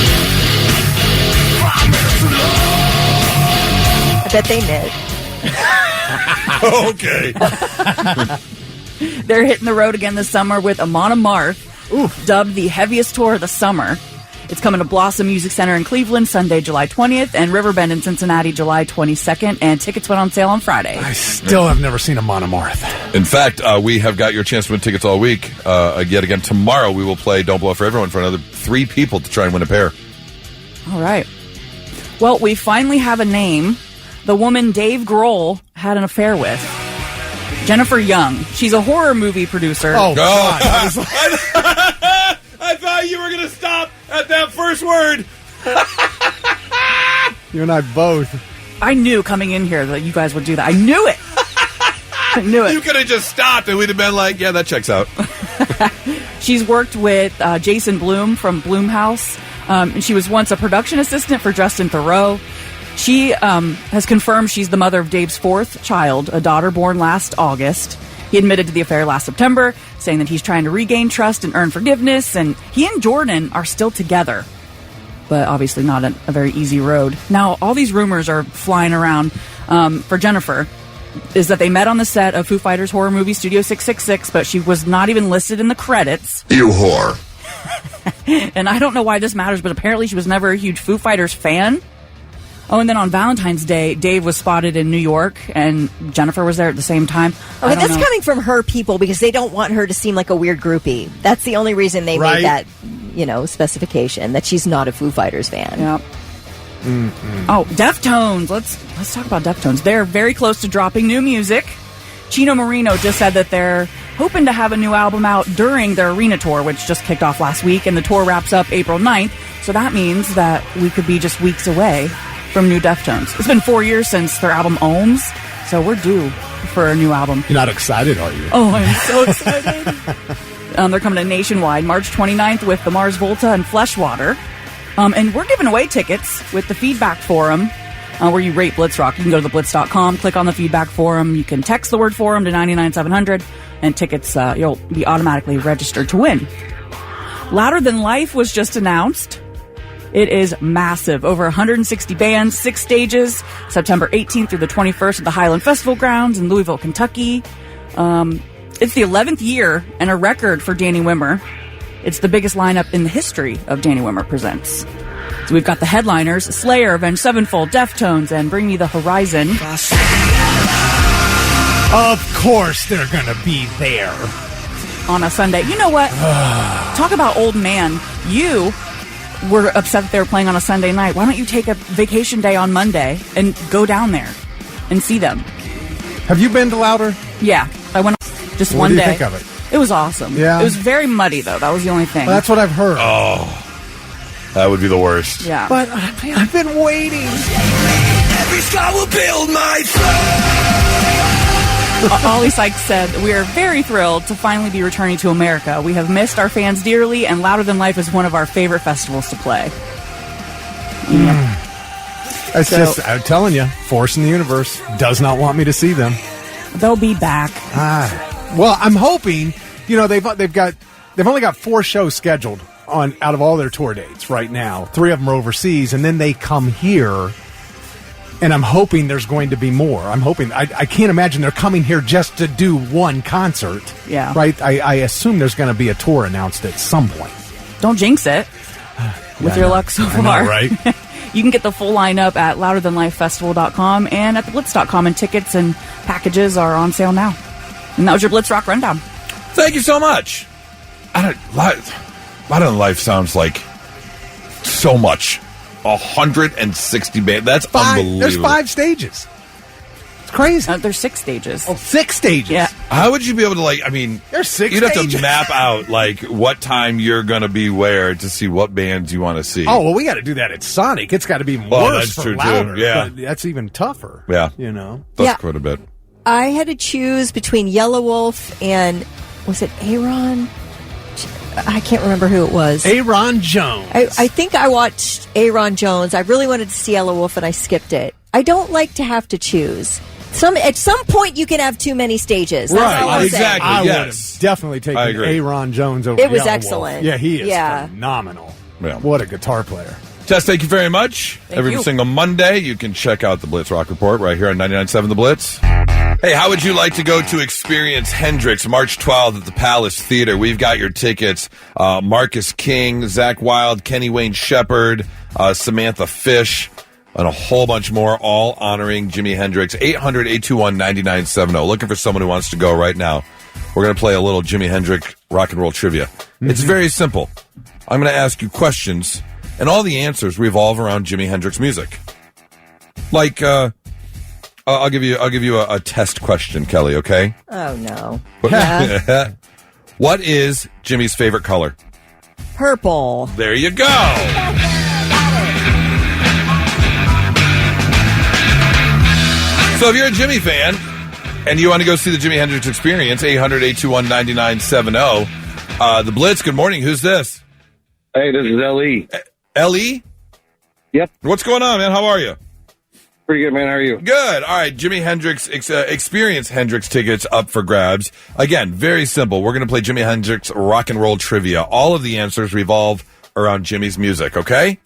I bet they knit. Okay. They're hitting the road again this summer with Amon Amarth, dubbed the heaviest tour of the summer. It's coming to Blossom Music Center in Cleveland Sunday, July 20th, and Riverbend in Cincinnati, July 22nd, and tickets went on sale on Friday. I still have never seen Amon Amarth. In fact, we have got your chance to win tickets all week. Yet again, tomorrow we will play Don't Blow Up for Everyone for another 3 people to try and win a pair. All right. Well, we finally have a name. The woman Dave Grohl had an affair with. Jennifer Young. She's a horror movie producer. Oh, God. I thought you were going to stop at that first word. You and I both. I knew coming in here that you guys would do that. I knew it. I knew it. You could have just stopped and we'd have been like, yeah, that checks out. She's worked with Jason Blum from Blumhouse. And she was once a production assistant for Justin Theroux. She has confirmed she's the mother of Dave's 4th child, a daughter born last August. He admitted to the affair last September, saying that he's trying to regain trust and earn forgiveness, and he and Jordan are still together. But obviously not a very easy road. Now, all these rumors are flying around for Jennifer, is that they met on the set of Foo Fighters' horror movie Studio 666, but she was not even listed in the credits. You whore. And I don't know why this matters, but apparently she was never a huge Foo Fighters fan. Oh, and then on Valentine's Day, Dave was spotted in New York, and Jennifer was there at the same time. Oh, that's coming from her people because they don't want her to seem like a weird groupie. That's the only reason they made that, specification, that she's not a Foo Fighters fan. Yep. Mm-hmm. Oh, Deftones. Let's talk about Deftones. They're very close to dropping new music. Chino Marino just said that they're hoping to have a new album out during their arena tour, which just kicked off last week, and the tour wraps up April 9th. So that means that we could be just weeks away from new Deftones. It's been 4 years since their album Ohms, so we're due for a new album. You're not excited, are you? Oh, I'm so excited. They're coming to Nationwide March 29th with the Mars Volta and Fleshwater. And we're giving away tickets with the feedback forum where you rate Blitz Rock. You can go to theblitz.com, click on the feedback forum. You can text the word forum to 99700, and tickets, you'll be automatically registered to win. Louder Than Life was just announced. It is massive. Over 160 bands, 6 stages, September 18th through the 21st at the Highland Festival Grounds in Louisville, Kentucky. It's the 11th year and a record for Danny Wimmer. It's the biggest lineup in the history of Danny Wimmer Presents. So we've got the headliners, Slayer, Avenged Sevenfold, Deftones, and Bring Me the Horizon. Of course they're going to be there. On a Sunday. You know what? Talk about old man. You were upset that they were playing on a Sunday night. Why don't you take a vacation day on Monday and go down there and see them? Have you been to Louder? Yeah. I went just one day. What do you think of it? It was awesome. Yeah. It was very muddy, though. That was the only thing. Well, that's what I've heard. Oh, that would be the worst. Yeah. But I've been waiting. Every scar will build my throne. Ollie Sykes said, "We are very thrilled to finally be returning to America. We have missed our fans dearly, and Louder Than Life is one of our favorite festivals to play." It's just, I'm telling you, force in the universe does not want me to see them. They'll be back. Well, I'm hoping. You know, they've only got 4 shows scheduled out of all their tour dates right now. 3 of them are overseas, and then they come here. And I'm hoping there's going to be more. I'm hoping. I can't imagine they're coming here just to do one concert. Yeah. Right? I assume there's going to be a tour announced at some point. Don't jinx it with your luck so far. I know, right? You can get the full lineup at louderthanlifefestival.com and at theblitz.com, and tickets and packages are on sale now. And that was your Blitz Rock Rundown. Thank you so much. Louder Than Life sounds like so much. 160 bands. That's unbelievable. There's 5 stages. It's crazy. There's 6 stages. Oh, 6 stages. Yeah. How would you be able to, there's 6 you'd stages. have to map out, what time you're going to be where to see what bands you want to see. Oh, well, we got to do that at Sonic. It's got to be worse that's for true, Louder. too. Yeah. But that's even tougher. Yeah. You know? That's quite a bit. I had to choose between Yellow Wolf and, was it Aaron? I can't remember who it was. Aaron Jones. I think I watched Aaron Jones. I really wanted to see Yellow Wolf, and I skipped it. I don't like to have to choose. At some point, you can have too many stages. That's all I'm saying. I would have definitely taken Aaron Jones over It was Yellow excellent. Wolf. Yeah, he is phenomenal. Yeah. What a guitar player. Tess, thank you very much. Every single Monday, you can check out the Blitz Rock Report right here on 99.7 The Blitz. Hey, how would you like to go to experience Hendrix March 12th at the Palace Theater? We've got your tickets. Marcus King, Zach Wilde, Kenny Wayne Shepherd, Samantha Fish, and a whole bunch more, all honoring Jimi Hendrix. 800-821-9970. Looking for someone who wants to go right now. We're going to play a little Jimi Hendrix rock and roll trivia. It's very simple. I'm going to ask you questions, and all the answers revolve around Jimi Hendrix music. I'll give you a test question, Kelly, okay? Oh, no. What is Jimmy's favorite color? Purple. There you go. So if you're a Jimmy fan and you want to go see the Jimi Hendrix Experience, 800-821-9970. The Blitz, good morning. Who's this? Hey, this is L.E. L.E.? Yep. What's going on, man? How are you? Pretty good, man. How are you? Good. All right. Jimi Hendrix Experience Hendrix tickets up for grabs. Again, very simple. We're going to play Jimi Hendrix rock and roll trivia. All of the answers revolve around Jimmy's music, okay?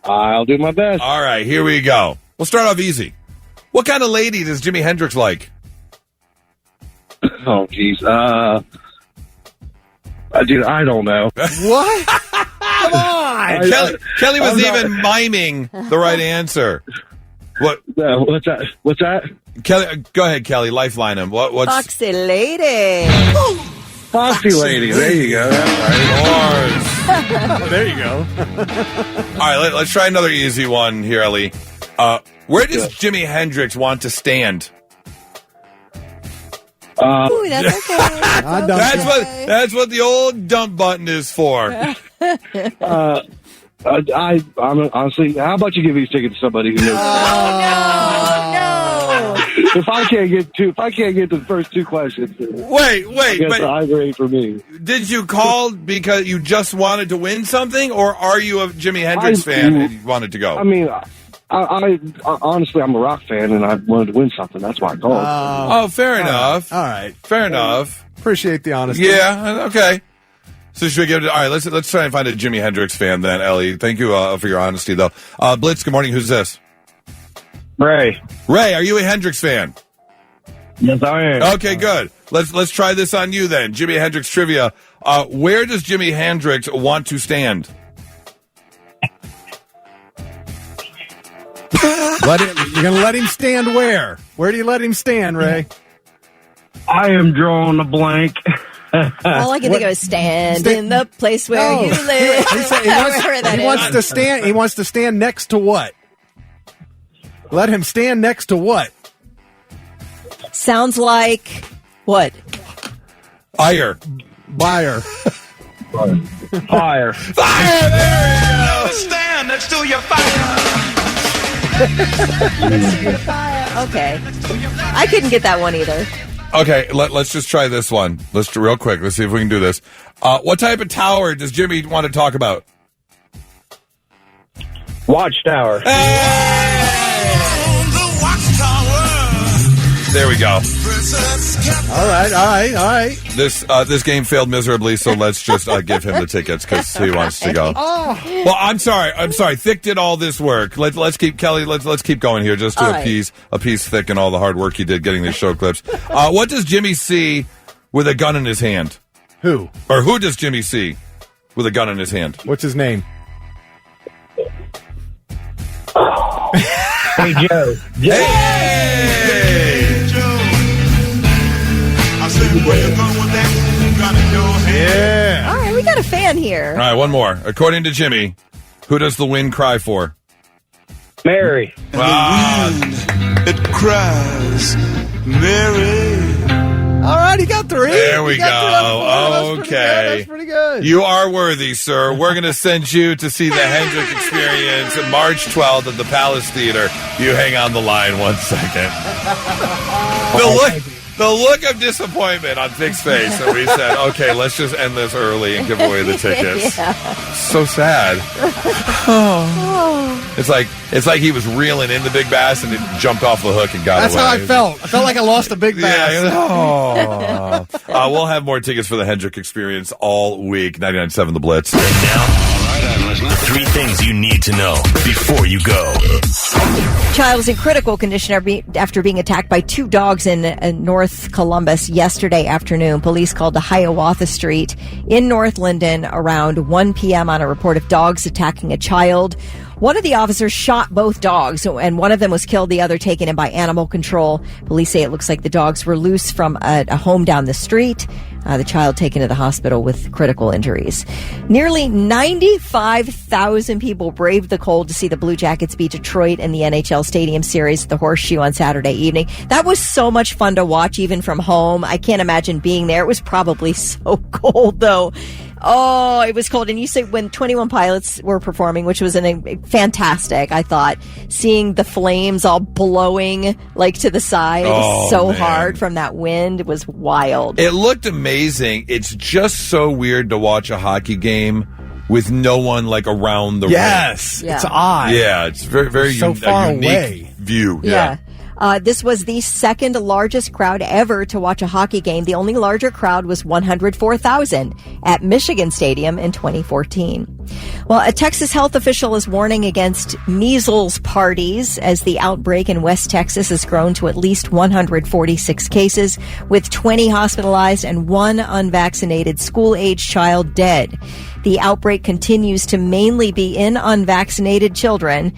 I'll do my best. All right. Here we go. We'll start off easy. What kind of lady does Jimi Hendrix like? Oh, jeez. Dude, I don't know. What? Come on. Kelly was even miming the right answer. What? What's that? What's that? Kelly, go ahead, Kelly. Lifeline him. What's Foxy Lady. Foxy Lady. There you go. That's right. There you go. All right, let's try another easy one here, Ellie. Where does Jimi Hendrix want to stand? Ooh, that's okay. That's what the old dump button is for. I'm honestly, how about you give these tickets to somebody who knows? No. If I can't get to the first two questions, wait, but high grade for me. Did you call because you just wanted to win something, or are you a Jimi Hendrix fan and you wanted to go? I mean, I honestly, I'm a rock fan, and I wanted to win something. That's why I called. Fair enough. All right. Fair enough. Appreciate the honesty. Yeah. Okay. So should we give it? All right. Let's try and find a Jimi Hendrix fan then, Ellie. Thank you for your honesty, though. Blitz. Good morning. Who's this? Ray. Ray, are you a Hendrix fan? Yes, I am. Okay, good. Let's try this on you then. Jimi Hendrix trivia. Where does Jimi Hendrix want to stand? You're going to let him stand where? Where do you let him stand, Ray? I am drawing a blank. All I can think of is stand in the place where you live. He wants to stand. He wants to stand next to what? Let him stand next to what? Sounds like what? Fire. Fire. Fire. There you go. Stand next to your fire. Okay. I couldn't get that one either. Okay, let's just try this one. Real quick. Let's see if we can do this. What type of tower does Jimmy want to talk about? Watchtower. There we go. All right. This game failed miserably, so let's just give him the tickets because he wants to go. Well, I'm sorry. Thick did all this work. Let's keep Kelly. Let's keep going here just to appease Thick and all the hard work he did getting these show clips. What does Jimmy see with a gun in his hand? Who does Jimmy see with a gun in his hand? What's his name? Hey, Joe. Hey! Yeah. All right, we got a fan here. All right, one more. According to Jimmy, who does the wind cry for? Mary. It cries, Mary. All right, he got three. There we go. Okay. That's pretty good. You are worthy, sir. We're going to send you to see the Hendrix Experience March 12th at the Palace Theater. You hang on the line 1 second. The look of disappointment on Thick's face, and we said, okay, let's just end this early and give away the tickets. Yeah. So sad. It's like he was reeling in the big bass and it jumped off the hook and got That's away. how I felt. I felt like I lost a big bass. Yeah. We'll have more tickets for the Hendrix Experience all week. 99.7 The Blitz. Now, I'm listening. 3 things you need to know before you go. Child was in critical condition after being attacked by 2 dogs in North Columbus yesterday afternoon. Police called to Hiawatha Street in North Linden around 1 p.m. on a report of dogs attacking a child. One of the officers shot both dogs, and one of them was killed, the other taken in by animal control. Police say it looks like the dogs were loose from a home down the street. The child taken to the hospital with critical injuries. Nearly 95,000 people braved the cold to see the Blue Jackets beat Detroit in the NHL Stadium Series at the Horseshoe on Saturday evening. That was so much fun to watch, even from home. I can't imagine being there. It was probably so cold, though. Oh, it was cold. And you say when 21 Pilots were performing, which was fantastic, I thought, seeing the flames all blowing like to the side hard from that wind, it was wild. It looked amazing. It's just so weird to watch a hockey game with no one like around the ring. Yes, it's odd. Yeah, it's very, very so far unique away. View. Yeah. This was the second largest crowd ever to watch a hockey game. The only larger crowd was 104,000 at Michigan Stadium in 2014. Well, a Texas health official is warning against measles parties as the outbreak in West Texas has grown to at least 146 cases, with 20 hospitalized and 1 unvaccinated school-age child dead. The outbreak continues to mainly be in unvaccinated children.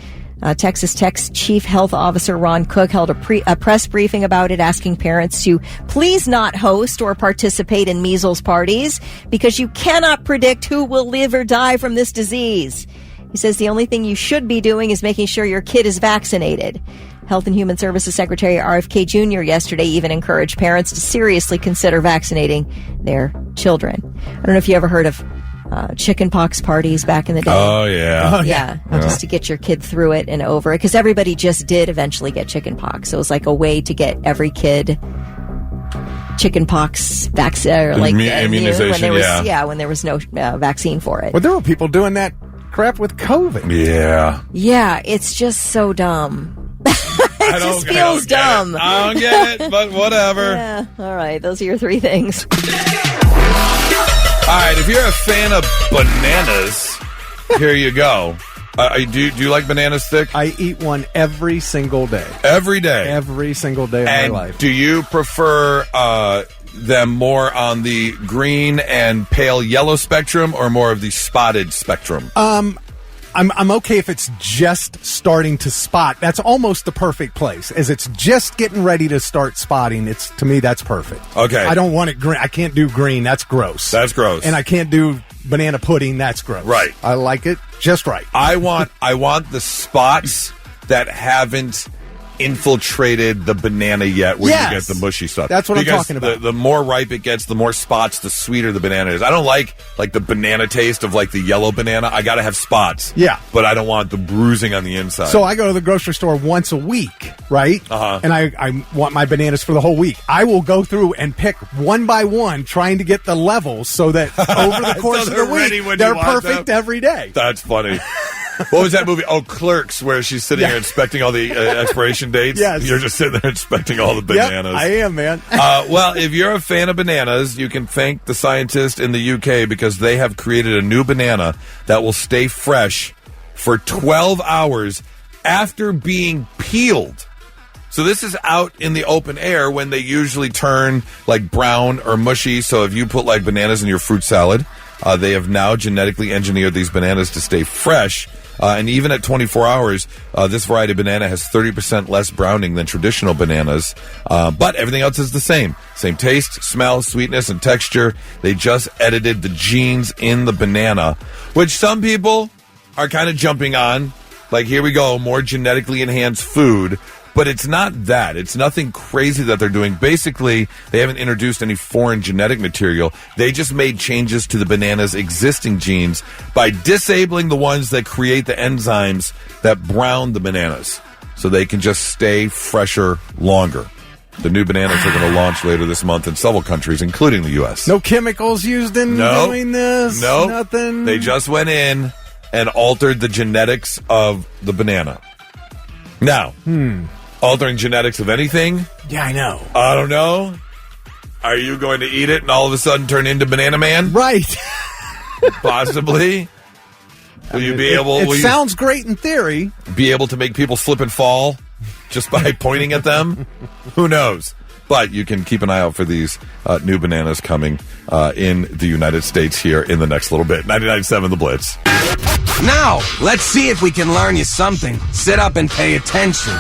Texas Tech's Chief Health Officer Ron Cook held a press briefing about it, asking parents to please not host or participate in measles parties because you cannot predict who will live or die from this disease. He says the only thing you should be doing is making sure your kid is vaccinated. Health and Human Services Secretary RFK Jr. yesterday even encouraged parents to seriously consider vaccinating their children. I don't know if you ever heard of chicken pox parties back in the day. Oh, yeah. Yeah, just to get your kid through it and over it. Because everybody just did eventually get chicken pox. So it was like a way to get every kid chicken pox vaccine, or like immunization, when there was no vaccine for it. Well, there were people doing that crap with COVID. Yeah. Yeah, it's just so dumb. It just feels dumb. I don't get it, but whatever. Yeah. All right, those are your 3 things. All right, if you're a fan of bananas, here you go. Do you like bananas thick? I eat one every single day. Every day? Every single day of my life. Do you prefer them more on the green and pale yellow spectrum or more of the spotted spectrum? I'm okay if it's just starting to spot. That's almost the perfect place. As it's just getting ready to start spotting, to me that's perfect. Okay. I don't want it green. I can't do green. That's gross. That's gross. And I can't do banana pudding. That's gross. Right. I like it just right. I want the spots that haven't infiltrated the banana yet where you get the mushy stuff. That's what I'm talking about. The more ripe it gets, the more spots, the sweeter the banana is. I don't like the banana taste of like the yellow banana. I got to have spots. Yeah. But I don't want the bruising on the inside. So I go to the grocery store once a week, right? Uh-huh. And I want my bananas for the whole week. I will go through and pick one by one, trying to get the levels so that over the course of the week, they're perfect every day. That's funny. What was that movie? Oh, Clerks, where she's sitting here inspecting all the expiration dates. Yes. You're just sitting there inspecting all the bananas. Yep, I am, man. Well, if you're a fan of bananas, you can thank the scientists in the UK because they have created a new banana that will stay fresh for 12 hours after being peeled. So this is out in the open air when they usually turn like brown or mushy. So if you put like bananas in your fruit salad, they have now genetically engineered these bananas to stay fresh. And even at 24 hours, this variety of banana has 30% less browning than traditional bananas. But everything else is the same. Same taste, smell, sweetness, and texture. They just edited the genes in the banana, which some people are kind of jumping on. Like, here we go, more genetically enhanced food. But it's not that. It's nothing crazy that they're doing. Basically, they haven't introduced any foreign genetic material. They just made changes to the banana's existing genes by disabling the ones that create the enzymes that brown the bananas so they can just stay fresher longer. The new bananas are going to launch later this month in several countries, including the U.S. No chemicals used in doing this? No. Nothing? They just went in and altered the genetics of the banana. Now, altering genetics of anything? Yeah, I know. I don't know. Are you going to eat it and all of a sudden turn into Banana Man? Right. Possibly. Will you be able... It sounds great in theory. Be able to make people slip and fall just by pointing at them? Who knows? But you can keep an eye out for these new bananas coming in the United States here in the next little bit. 99.7 The Blitz. Now, let's see if we can learn you something. Sit up and pay attention. All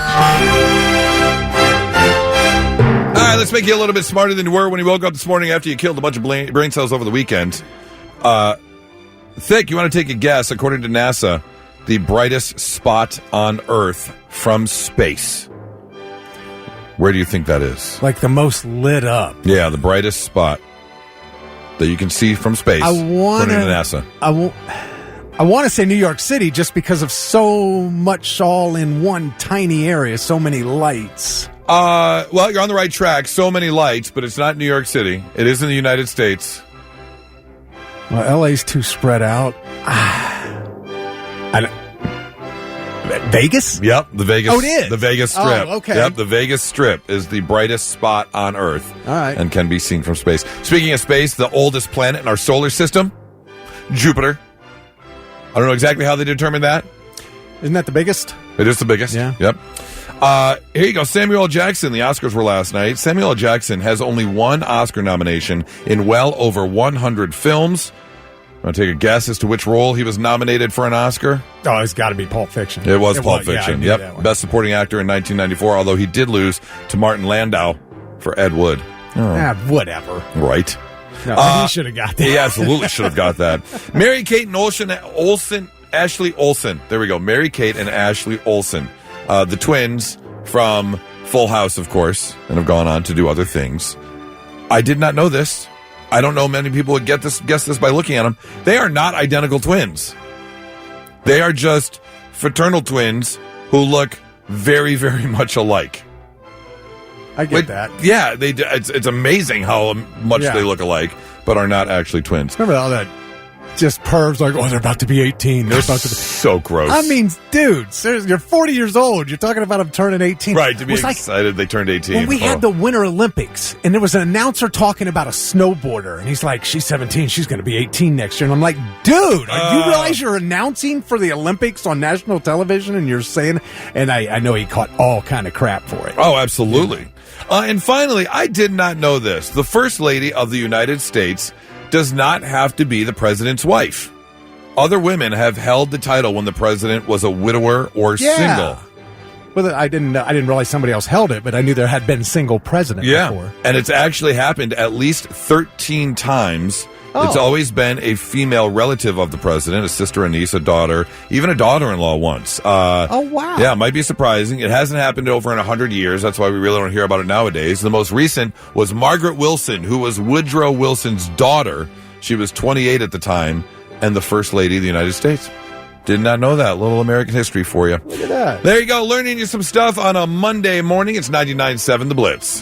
right, let's make you a little bit smarter than you were when you woke up this morning after you killed a bunch of brain cells over the weekend. Thick, you want to take a guess? According to NASA, the brightest spot on Earth from space. Where do you think that is? Like the most lit up. Yeah, the brightest spot that you can see from space. According to NASA. I want to say New York City just because of so much all in one tiny area, so many lights. Well, you're on the right track. So many lights, but it's not New York City. It is in the United States. Well, LA's too spread out. Vegas? Yep, the Vegas. Oh, it is? The Vegas Strip. Oh, okay. Yep, the Vegas Strip is the brightest spot on Earth. All right. And can be seen from space. Speaking of space, the oldest planet in our solar system, Jupiter. I don't know exactly how they determined that. Isn't that the biggest? It is the biggest. Yeah. Yep. Here you go. Samuel L. Jackson. The Oscars were last night. Samuel L. Jackson has only one Oscar nomination in well over 100 films. Want to take a guess as to which role he was nominated for an Oscar? Oh, it's got to be Pulp Fiction. It was Pulp Fiction. Yeah, yep. Best Supporting Actor in 1994, although he did lose to Martin Landau for Ed Wood. Whatever. Right. No, he should have got that. He absolutely should have got that. Mary-Kate and Ashley Olsen. There we go. Mary-Kate and Ashley Olsen. The twins from Full House, of course, and have gone on to do other things. I did not know this. I don't know many people would guess this by looking at them. They are not identical twins. They are just fraternal twins who look very, very much alike. I get that. Yeah, it's amazing how much they look alike, but are not actually twins. Remember all that just pervs like, they're about to be 18. They're about to be... So gross. I mean, dude, seriously, you're 40 years old. You're talking about them turning 18. Right, to be excited they turned 18. When we had the Winter Olympics, and there was an announcer talking about a snowboarder, and he's like, she's 17, she's going to be 18 next year. And I'm like, dude, you realize you're announcing for the Olympics on national television, and you're saying... And I know he caught all kind of crap for it. Oh, absolutely. And finally, I did not know this. The First Lady of the United States does not have to be the president's wife. Other women have held the title when the president was a widower or single. Well, I didn't realize somebody else held it, but I knew there had been single president before. And it's actually happened at least 13 times. It's always been a female relative of the president, a sister, a niece, a daughter, even a daughter-in-law once. Oh, wow. Yeah, it might be surprising. It hasn't happened over in 100 years. That's why we really don't hear about it nowadays. The most recent was Margaret Wilson, who was Woodrow Wilson's daughter. She was 28 at the time, and the First Lady of the United States. Did not know that. Little American history for you. Look at that. There you go. Learning you some stuff on a Monday morning. It's 99.7 The Blitz.